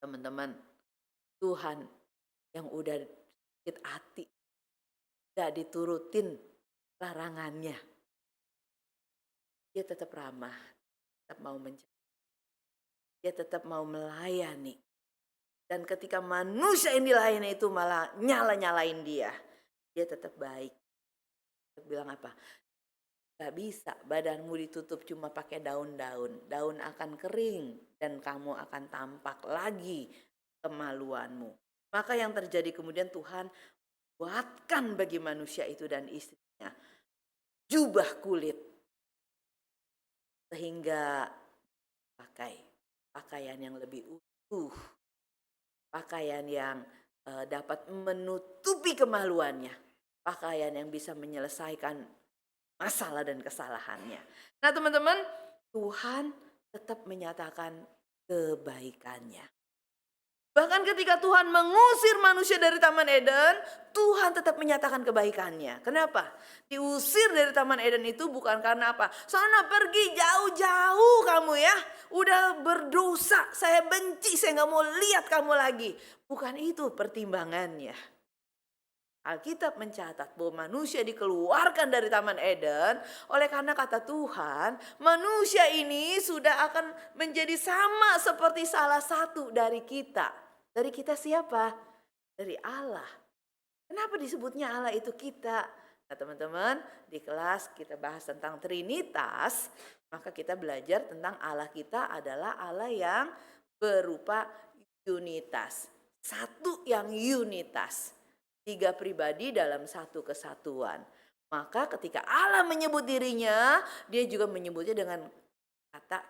teman-teman. Tuhan yang udah sakit hati, gak diturutin larangannya, dia tetap ramah, tetap mau mencari, dia tetap mau melayani. Dan ketika manusia yang dilayani itu malah nyalain dia tetap baik. Dia bilang apa? Gak bisa badanmu ditutup cuma pakai daun-daun, daun akan kering dan kamu akan tampak lagi kemaluanmu. Maka yang terjadi kemudian Tuhan buatkan bagi manusia itu dan istrinya jubah kulit sehingga pakai pakaian yang lebih utuh, pakaian yang dapat menutupi kemaluannya, pakaian yang bisa menyelesaikan masalah dan kesalahannya. Nah teman-teman, Tuhan tetap menyatakan kebaikannya. Bahkan ketika Tuhan mengusir manusia dari Taman Eden, Tuhan tetap menyatakan kebaikannya. Kenapa? Diusir dari Taman Eden itu bukan karena apa? Sana pergi jauh-jauh kamu ya. Udah berdosa, saya benci, saya gak mau lihat kamu lagi. Bukan itu pertimbangannya. Alkitab mencatat bahwa manusia dikeluarkan dari Taman Eden oleh karena kata Tuhan, manusia ini sudah akan menjadi sama seperti salah satu dari kita. Dari kita siapa? Dari Allah. Kenapa disebutnya Allah itu kita? Nah teman-teman, di kelas kita bahas tentang Trinitas, maka kita belajar tentang Allah kita adalah Allah yang berupa unitas. Satu yang unitas. 3 pribadi dalam satu kesatuan. Maka ketika Allah menyebut dirinya, dia juga menyebutnya dengan kata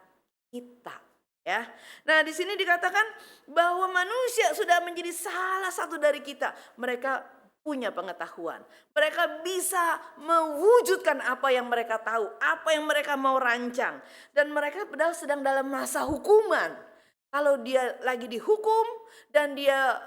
kita. Ya, nah di sini dikatakan bahwa manusia sudah menjadi salah satu dari kita. Mereka punya pengetahuan. Mereka bisa mewujudkan apa yang mereka tahu, apa yang mereka mau rancang. Dan mereka padahal sedang dalam masa hukuman. Kalau dia lagi dihukum dan dia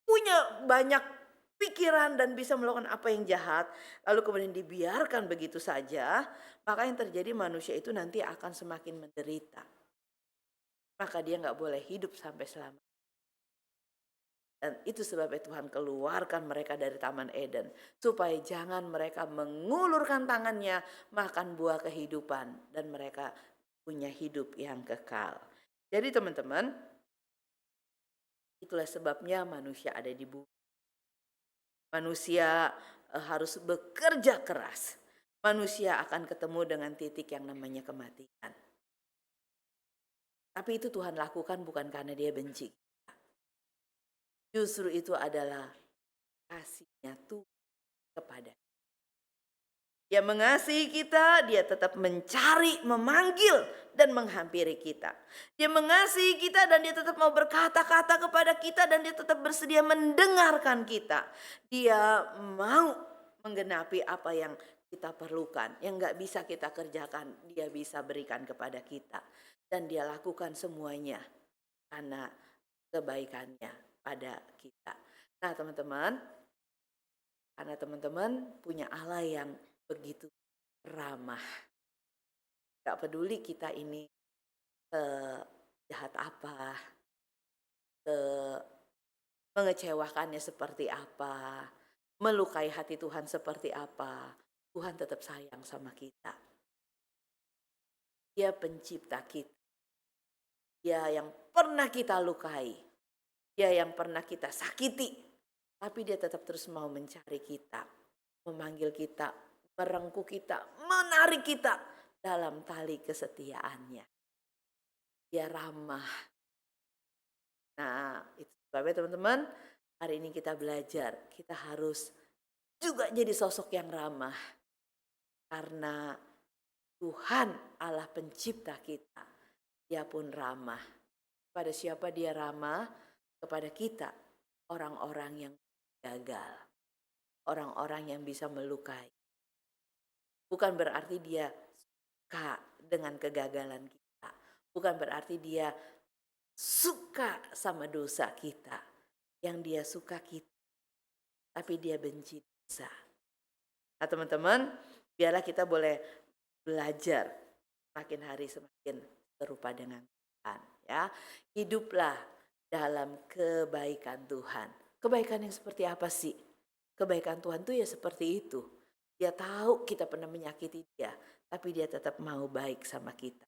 punya banyak pikiran dan bisa melakukan apa yang jahat, lalu kemudian dibiarkan begitu saja, maka yang terjadi manusia itu nanti akan semakin menderita. Maka dia nggak boleh hidup sampai selamanya. Dan itu sebabnya Tuhan keluarkan mereka dari Taman Eden. Supaya jangan mereka mengulurkan tangannya makan buah kehidupan. Dan mereka punya hidup yang kekal. Jadi teman-teman, itulah sebabnya manusia ada di bumi. Manusia harus bekerja keras. Manusia akan ketemu dengan titik yang namanya kematian. Tapi itu Tuhan lakukan bukan karena dia benci. Justru itu adalah kasihnya Tuhan kepada kita. Dia mengasihi kita, dia tetap mencari, memanggil, dan menghampiri kita. Dia mengasihi kita dan dia tetap mau berkata-kata kepada kita dan dia tetap bersedia mendengarkan kita. Dia mau menggenapi apa yang kita perlukan, yang gak bisa kita kerjakan, dia bisa berikan kepada kita. Dan dia lakukan semuanya karena kebaikannya pada kita. Nah teman-teman, karena teman-teman punya Allah yang begitu ramah. Gak peduli kita ini jahat apa, mengecewakannya seperti apa, melukai hati Tuhan seperti apa, Tuhan tetap sayang sama kita. Dia pencipta kita. Dia yang pernah kita lukai. Dia yang pernah kita sakiti. Tapi dia tetap terus mau mencari kita, memanggil kita, merengkuh kita, menarik kita dalam tali kesetiaannya. Dia ramah. Nah, itu sebabnya teman-teman, hari ini kita belajar, kita harus juga jadi sosok yang ramah. Karena Tuhan Allah pencipta kita, dia pun ramah. Pada siapa dia ramah? Kepada kita, orang-orang yang gagal. Orang-orang yang bisa melukai. Bukan berarti dia suka dengan kegagalan kita. Bukan berarti dia suka sama dosa kita. Yang dia suka kita. Tapi dia benci dosa. Nah teman-teman, biarlah kita boleh belajar semakin hari semakin serupa dengan Tuhan. Ya, hiduplah dalam kebaikan Tuhan. Kebaikan yang seperti apa sih? Kebaikan Tuhan tuh ya seperti itu. Dia tahu kita pernah menyakiti dia, tapi dia tetap mau baik sama kita.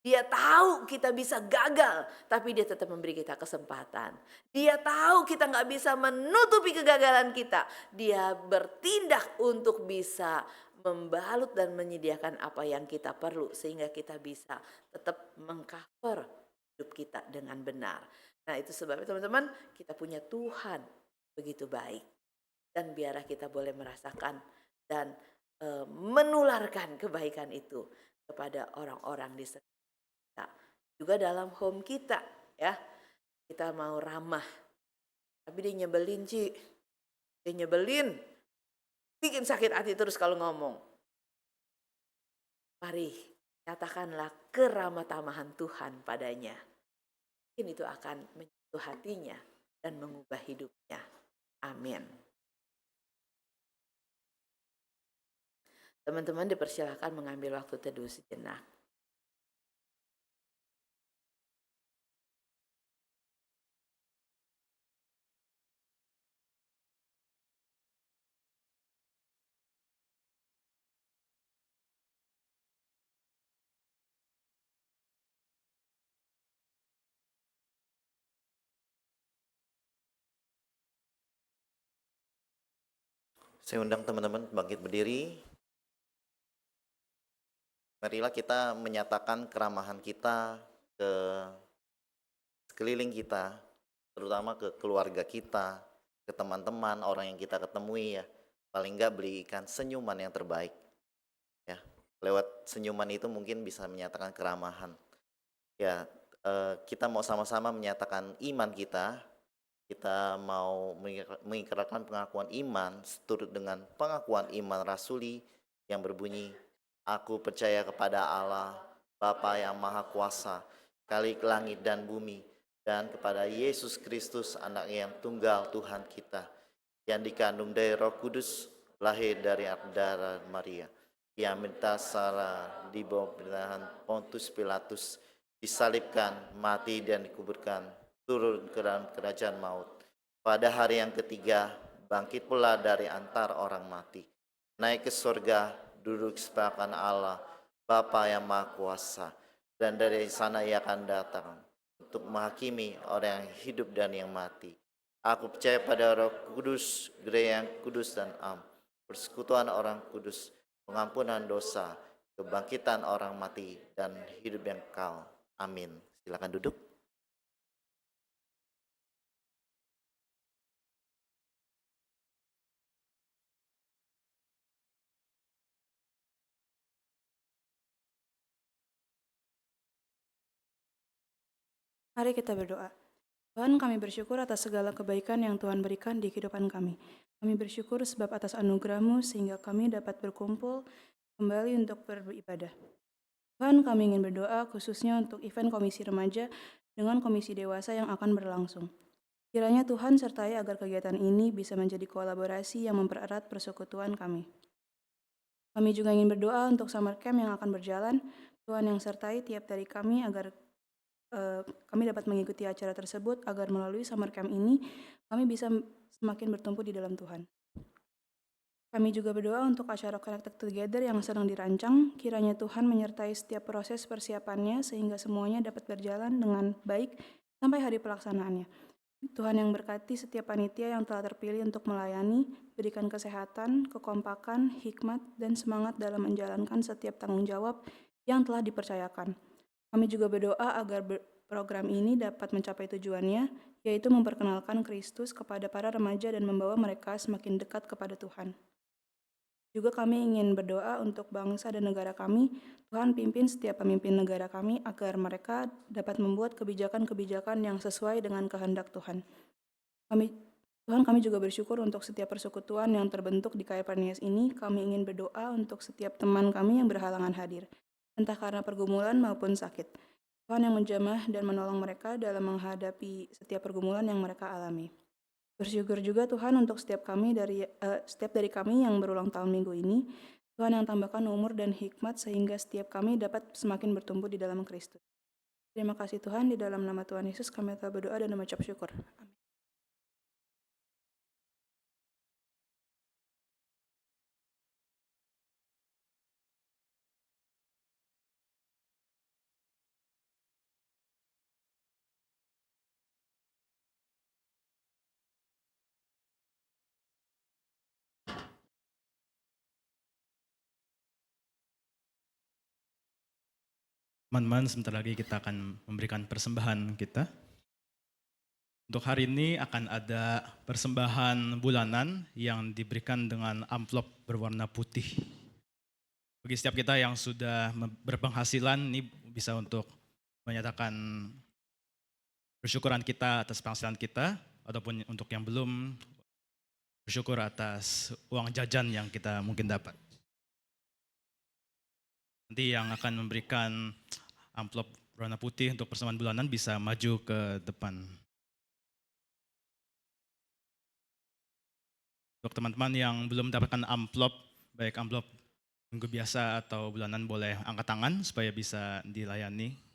Dia tahu kita bisa gagal, tapi dia tetap memberi kita kesempatan. Dia tahu kita gak bisa menutupi kegagalan kita. Dia bertindak untuk bisa membalut dan menyediakan apa yang kita perlu. Sehingga kita bisa tetap mengcover hidup kita dengan benar. Nah itu sebabnya teman-teman, kita punya Tuhan begitu baik. Dan biarlah kita boleh merasakan dan menularkan kebaikan itu kepada orang-orang di sekitar kita. Juga dalam home kita ya. Kita mau ramah. Tapi dia nyebelin Ci. Dia nyebelin. Bikin sakit hati terus kalau ngomong. Mari katakanlah keramah tamahan Tuhan padanya. Mungkin itu akan menyentuh hatinya dan mengubah hidupnya. Amin. Teman-teman dipersilakan mengambil waktu teduh sejenak. Saya undang teman-teman bangkit berdiri. Marilah kita menyatakan keramahan kita ke sekeliling kita, terutama ke keluarga kita, ke teman-teman, orang yang kita ketemui ya. Paling enggak berikan senyuman yang terbaik. Ya, lewat senyuman itu mungkin bisa menyatakan keramahan. Ya, kita mau sama-sama menyatakan iman kita. Kita mau mengikrarkan pengakuan iman seturut dengan pengakuan iman rasuli yang berbunyi, aku percaya kepada Allah, Bapa yang Maha Kuasa, Khalik langit dan bumi, dan kepada Yesus Kristus, anak yang tunggal Tuhan kita, yang dikandung dari Roh Kudus, lahir dari darah Maria, yang minta Sarah di bawah pemerintahan Pontius Pilatus, disalibkan, mati dan dikuburkan, turun ke dalam kerajaan maut. Pada hari yang ketiga, bangkit pula dari antar orang mati, naik ke surga, duduk sebelah kanan Allah, Bapa yang Maha Kuasa, dan dari sana ia akan datang untuk menghakimi orang yang hidup dan yang mati. Aku percaya pada Roh Kudus, gereja yang kudus dan am, persekutuan orang kudus, pengampunan dosa, kebangkitan orang mati, dan hidup yang kekal. Amin. Silakan duduk. Mari kita berdoa. Tuhan, kami bersyukur atas segala kebaikan yang Tuhan berikan di kehidupan kami. Kami bersyukur sebab atas anugerah-Mu sehingga kami dapat berkumpul kembali untuk beribadah. Tuhan, kami ingin berdoa khususnya untuk event komisi remaja dengan komisi dewasa yang akan berlangsung. Kiranya Tuhan sertai agar kegiatan ini bisa menjadi kolaborasi yang mempererat persekutuan kami. Kami juga ingin berdoa untuk summer camp yang akan berjalan. Tuhan yang sertai tiap dari kami agar kami dapat mengikuti acara tersebut agar melalui summer camp ini kami bisa semakin bertumbuh di dalam Tuhan. Kami juga berdoa untuk acara Connected Together yang sedang dirancang. Kiranya Tuhan menyertai setiap proses persiapannya sehingga semuanya dapat berjalan dengan baik sampai hari pelaksanaannya. Tuhan yang berkati setiap panitia yang telah terpilih untuk melayani, berikan kesehatan, kekompakan, hikmat, dan semangat dalam menjalankan setiap tanggung jawab yang telah dipercayakan. Kami juga berdoa agar program ini dapat mencapai tujuannya, yaitu memperkenalkan Kristus kepada para remaja dan membawa mereka semakin dekat kepada Tuhan. Juga kami ingin berdoa untuk bangsa dan negara kami. Tuhan pimpin setiap pemimpin negara kami agar mereka dapat membuat kebijakan-kebijakan yang sesuai dengan kehendak Tuhan. Kami juga bersyukur untuk setiap persekutuan yang terbentuk di KPRNIAS ini. Kami ingin berdoa untuk setiap teman kami yang berhalangan hadir, entah karena pergumulan maupun sakit. Tuhan yang menjamah dan menolong mereka dalam menghadapi setiap pergumulan yang mereka alami. Bersyukur juga Tuhan untuk setiap dari kami yang berulang tahun minggu ini. Tuhan yang tambahkan umur dan hikmat sehingga setiap kami dapat semakin bertumbuh di dalam Kristus. Terima kasih Tuhan, di dalam nama Tuhan Yesus kami telah berdoa dan mengucap syukur. Amin. Teman-teman, sebentar lagi kita akan memberikan persembahan kita. Untuk hari ini akan ada persembahan bulanan yang diberikan dengan amplop berwarna putih. Bagi setiap kita yang sudah berpenghasilan, ini bisa untuk menyatakan bersyukuran kita atas penghasilan kita, ataupun untuk yang belum, bersyukur atas uang jajan yang kita mungkin dapat. Nanti yang akan memberikan amplop berwarna putih untuk persembahan bulanan bisa maju ke depan. Untuk teman-teman yang belum mendapatkan amplop, baik amplop minggu biasa atau bulanan, boleh angkat tangan supaya bisa dilayani.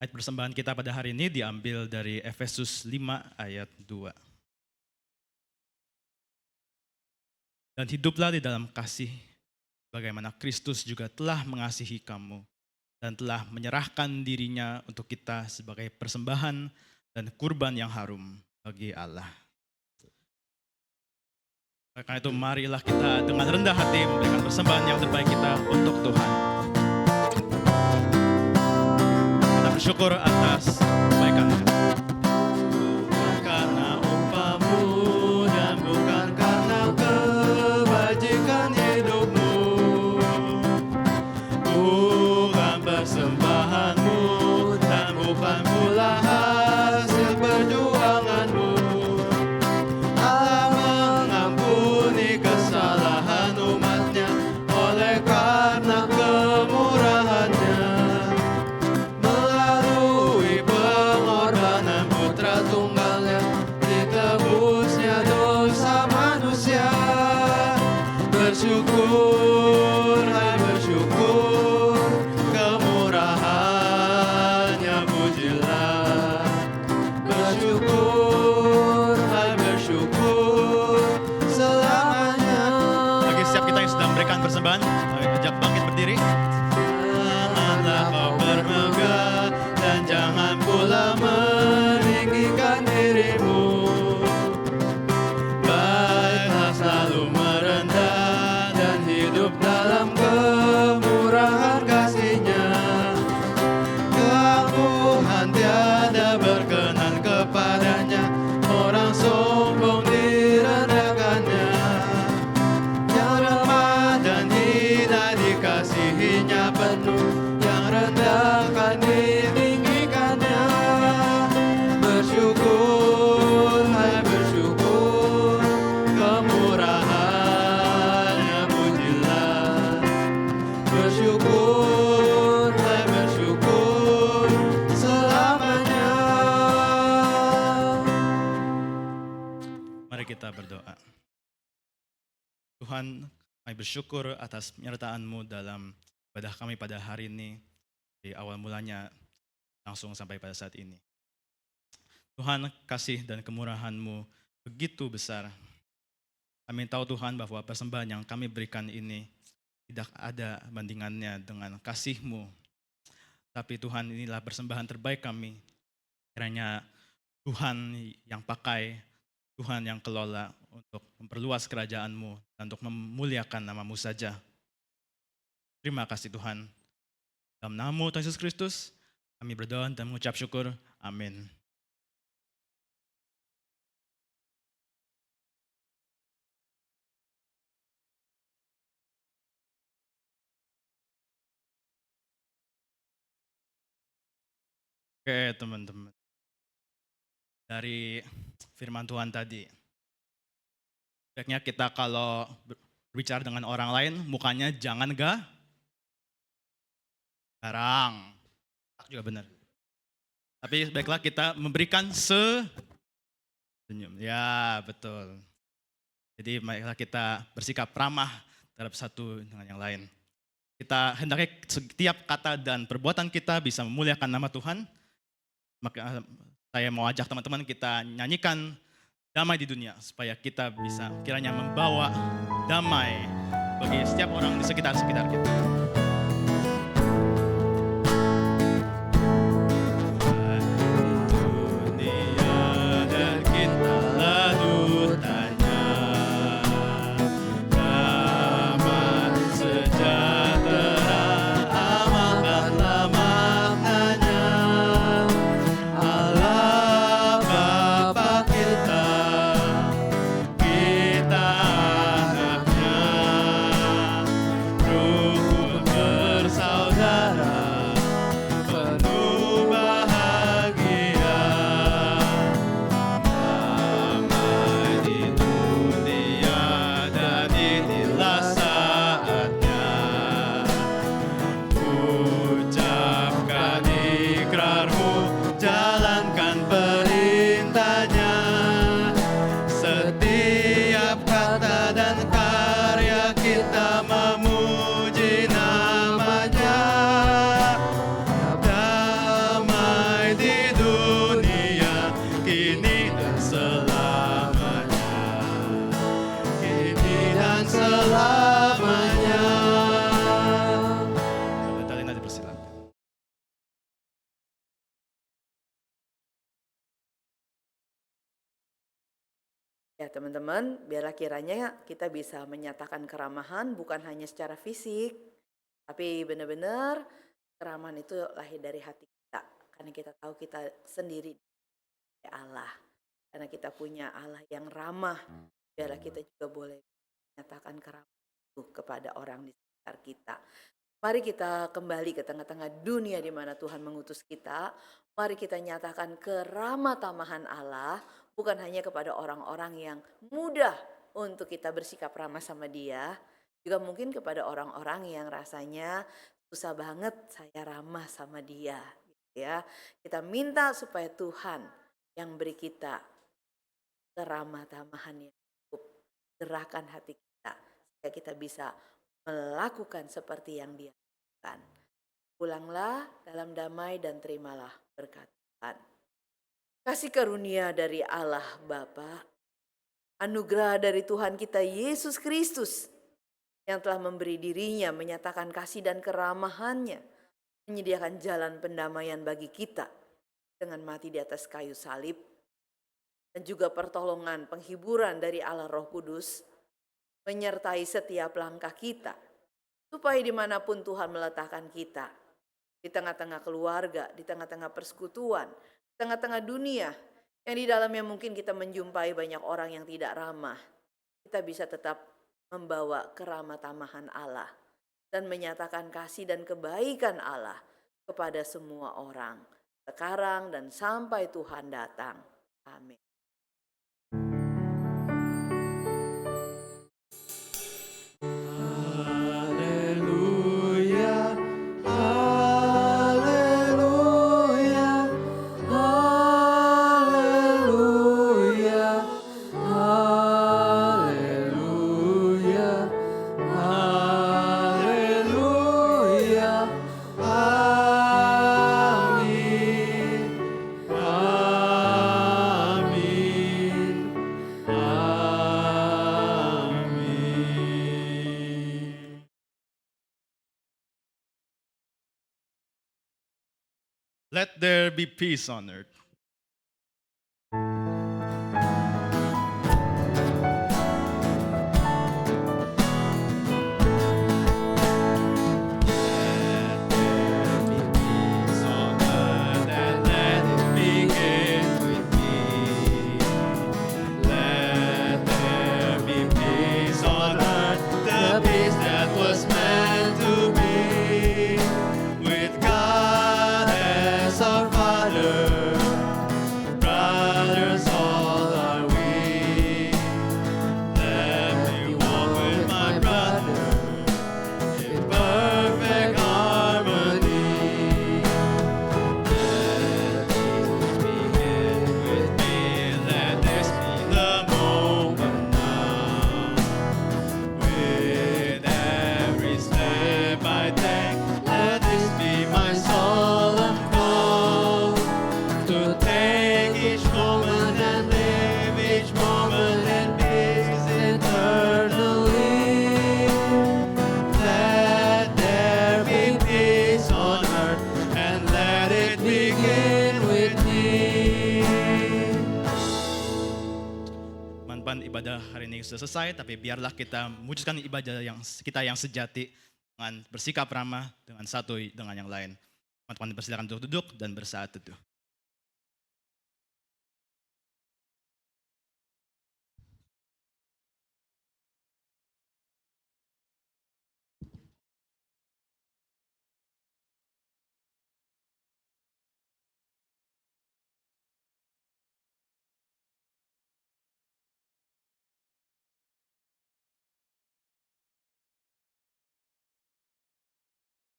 Ayat persembahan kita pada hari ini diambil dari Efesus 5 ayat 2. Dan hiduplah di dalam kasih, bagaimana Kristus juga telah mengasihi kamu dan telah menyerahkan dirinya untuk kita sebagai persembahan dan kurban yang harum bagi Allah. Karena itu marilah kita dengan rendah hati memberikan persembahan yang terbaik kita untuk Tuhan. Kita bersyukur atas kebaikan-Nya. Bukan karena upamu dan bukan karena kebajikan hidupmu, bukan persembahanmu dan bukan pula hasil perjuanganmu. Allah mengampuni kesalahan umatnya oleh karena kemurahannya. Melalui pengorbanan putra tunggalnya, ditebusnya dosa manusia. Bersyukur, hai bersyukur, kemurahannya pujilah. Bersyukur, hai bersyukur, selamanya. Bagi setiap kita yang sedang memberikan persembahan, ajak bangkit berdiri. Janganlah kau bermegah dan jangan pula meninggikan dirimu. Baiklah selalu merendah dan hidup dalam kemurahan kasih-Nya. Keangkuhan tiada berkenan kepadanya, orang sombong direndahkannya. Yang lemah dan hina dikasihinya penuh, yang rendahkan ditinggikannya. Bersyukur, hai bersyukur, kemurahannya pujilah. Bersyukur, hai bersyukur, selamanya. Mari kita berdoa. Tuhan, kami bersyukur atas penyertaan-Mu dalam ibadah kami pada hari ini, dari awal mulanya langsung sampai pada saat ini. Tuhan, kasih dan kemurahan-Mu begitu besar. Kami tahu Tuhan bahwa persembahan yang kami berikan ini tidak ada bandingannya dengan kasih-Mu. Tapi Tuhan, inilah persembahan terbaik kami. Kiranya Tuhan yang pakai, Tuhan yang kelola untuk memperluas kerajaan-Mu dan untuk memuliakan nama-Mu saja. Terima kasih Tuhan. Dalam nama Tuhan Yesus Kristus, kami berdoa dan mengucap syukur. Amin. Oke teman-teman. Dari firman Tuhan tadi, baiknya kita kalau berbicara dengan orang lain, mukanya jangan garang. Juga benar. Tapi baiklah kita memberikan senyum. Ya betul. Jadi baiklah kita bersikap ramah terhadap satu dengan yang lain. Kita hendaknya setiap kata dan perbuatan kita bisa memuliakan nama Tuhan. Maka saya mau ajak teman-teman kita nyanyikan damai di dunia, supaya kita bisa kiranya membawa damai bagi setiap orang di sekitar kita. Ya teman-teman, biarlah kiranya kita bisa menyatakan keramahan bukan hanya secara fisik, tapi benar-benar keramahan itu lahir dari hati kita. Karena kita tahu kita sendiri dari Allah. Karena kita punya Allah yang ramah, biarlah kita juga boleh menyatakan keramahan itu kepada orang di sekitar kita. Mari kita kembali ke tengah-tengah dunia di mana Tuhan mengutus kita. Mari kita nyatakan keramah tamahan Allah bukan hanya kepada orang-orang yang mudah untuk kita bersikap ramah sama dia, juga mungkin kepada orang-orang yang rasanya susah banget saya ramah sama dia, gitu ya. Kita minta supaya Tuhan yang beri kita keramah tamahan yang cukup, gerakan hati kita sehingga kita bisa melakukan seperti yang dia lakukan. Pulanglah dalam damai dan terimalah berkat Tuhan. Kasih karunia dari Allah Bapa, anugerah dari Tuhan kita Yesus Kristus yang telah memberi dirinya menyatakan kasih dan keramahannya, menyediakan jalan pendamaian bagi kita dengan mati di atas kayu salib, dan juga pertolongan penghiburan dari Allah Roh Kudus menyertai setiap langkah kita, supaya dimanapun Tuhan meletakkan kita, di tengah-tengah keluarga, di tengah-tengah persekutuan, di tengah-tengah dunia, yang di dalamnya mungkin kita menjumpai banyak orang yang tidak ramah, kita bisa tetap membawa keramah tamahan Allah dan menyatakan kasih dan kebaikan Allah kepada semua orang, sekarang dan sampai Tuhan datang. Amin. Haleluya, haleluya, haleluya, haleluya, haleluya, amin, amin, amin. Let there be peace on earth. Teman-teman, ibadah hari ini sudah selesai, tapi biarlah kita mewujudkan ibadah kita yang sejati dengan bersikap ramah dengan satu dengan yang lain. Teman-teman dipersilakan untuk duduk dan bersaat teduh.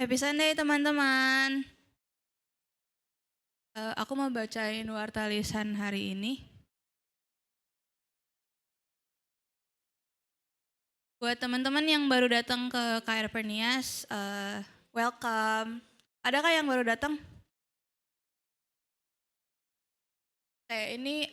Happy Sunday teman-teman. Aku mau bacain warta lisan hari ini. Buat teman-teman yang baru datang ke KR Pernias, welcome. Adakah yang baru datang? Oke, ini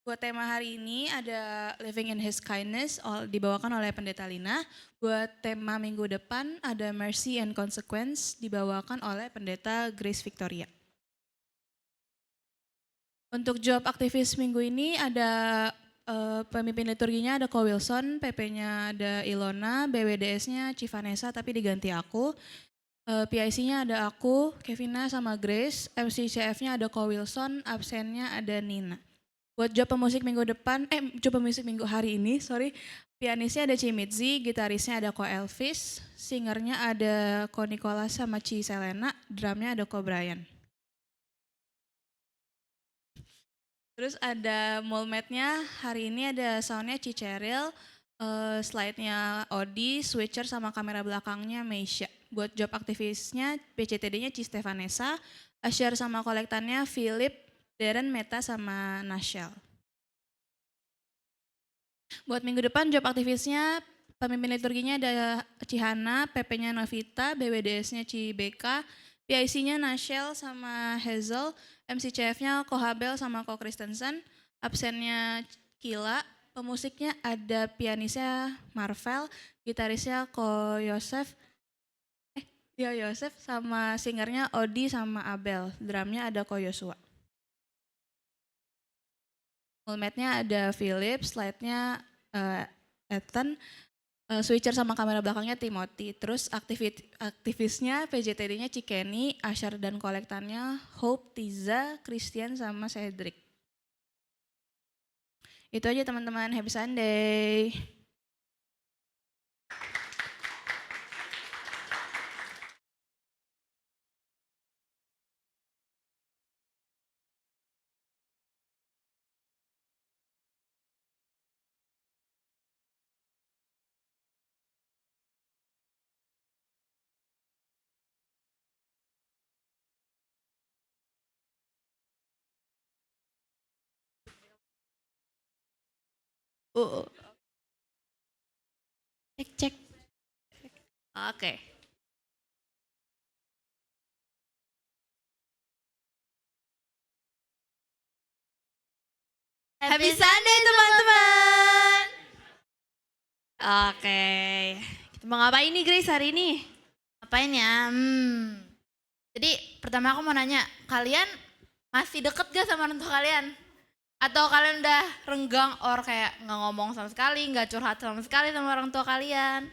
buat tema hari ini ada Living in His Kindness, dibawakan oleh Pendeta Lina. Buat tema minggu depan ada Mercy and Consequence, dibawakan oleh Pendeta Grace Victoria. Untuk job aktivis minggu ini ada pemimpin liturginya ada Ko Wilson, PP-nya ada Ilona, BWDS-nya Civanessa tapi diganti aku. PIC-nya ada aku, Kevina sama Grace, MCCF-nya ada Ko Wilson, absennya ada Nina. Buat job pemusik minggu depan, job pemusik minggu hari ini, sorry. Pianisnya ada Cimitzi, gitarisnya ada Ko Elvis, singernya ada Ko Nicholas sama Ci Selena, drumnya ada Ko Brian. Terus ada mulmetnya, hari ini ada soundnya Ci Cheryl, slide-nya Odi, switcher sama kamera belakangnya Meisha. Buat job aktivisnya, PCTD-nya Ci Stefanessa, usher sama kolektannya Philip, Darren, Meta sama Nashel. Buat minggu depan job aktivisnya, pemimpin liturginya ada Cihana, PP-nya Novita, BWDS-nya Ci BK, PIC-nya Nashel sama Hazel, MCCF-nya Ko Habel sama Ko Kristensen, absennya Kila, pemusiknya ada pianisnya Marvel, gitarisnya Ko Yosef, Yosef sama singernya Odi sama Abel, drumnya ada Ko Yosua. Mulmetnya ada Philip, slide-nya Ethan, switcher sama kamera belakangnya Timothy. Terus aktivisnya PJTD-nya Cikeni, Asher dan kolektannya Hope, Tiza, Christian sama Cedric. Itu aja teman-teman, happy Sunday. Cek. Oke. Happy Sunday teman-teman. Oke. Kita mau ngapain nih Grace hari ini? Ngapain ya? Jadi pertama aku mau nanya, kalian masih deket gak sama orang tua kalian? Atau kalian udah renggang or kayak nggak ngomong sama sekali, nggak curhat sama sekali sama orang tua kalian?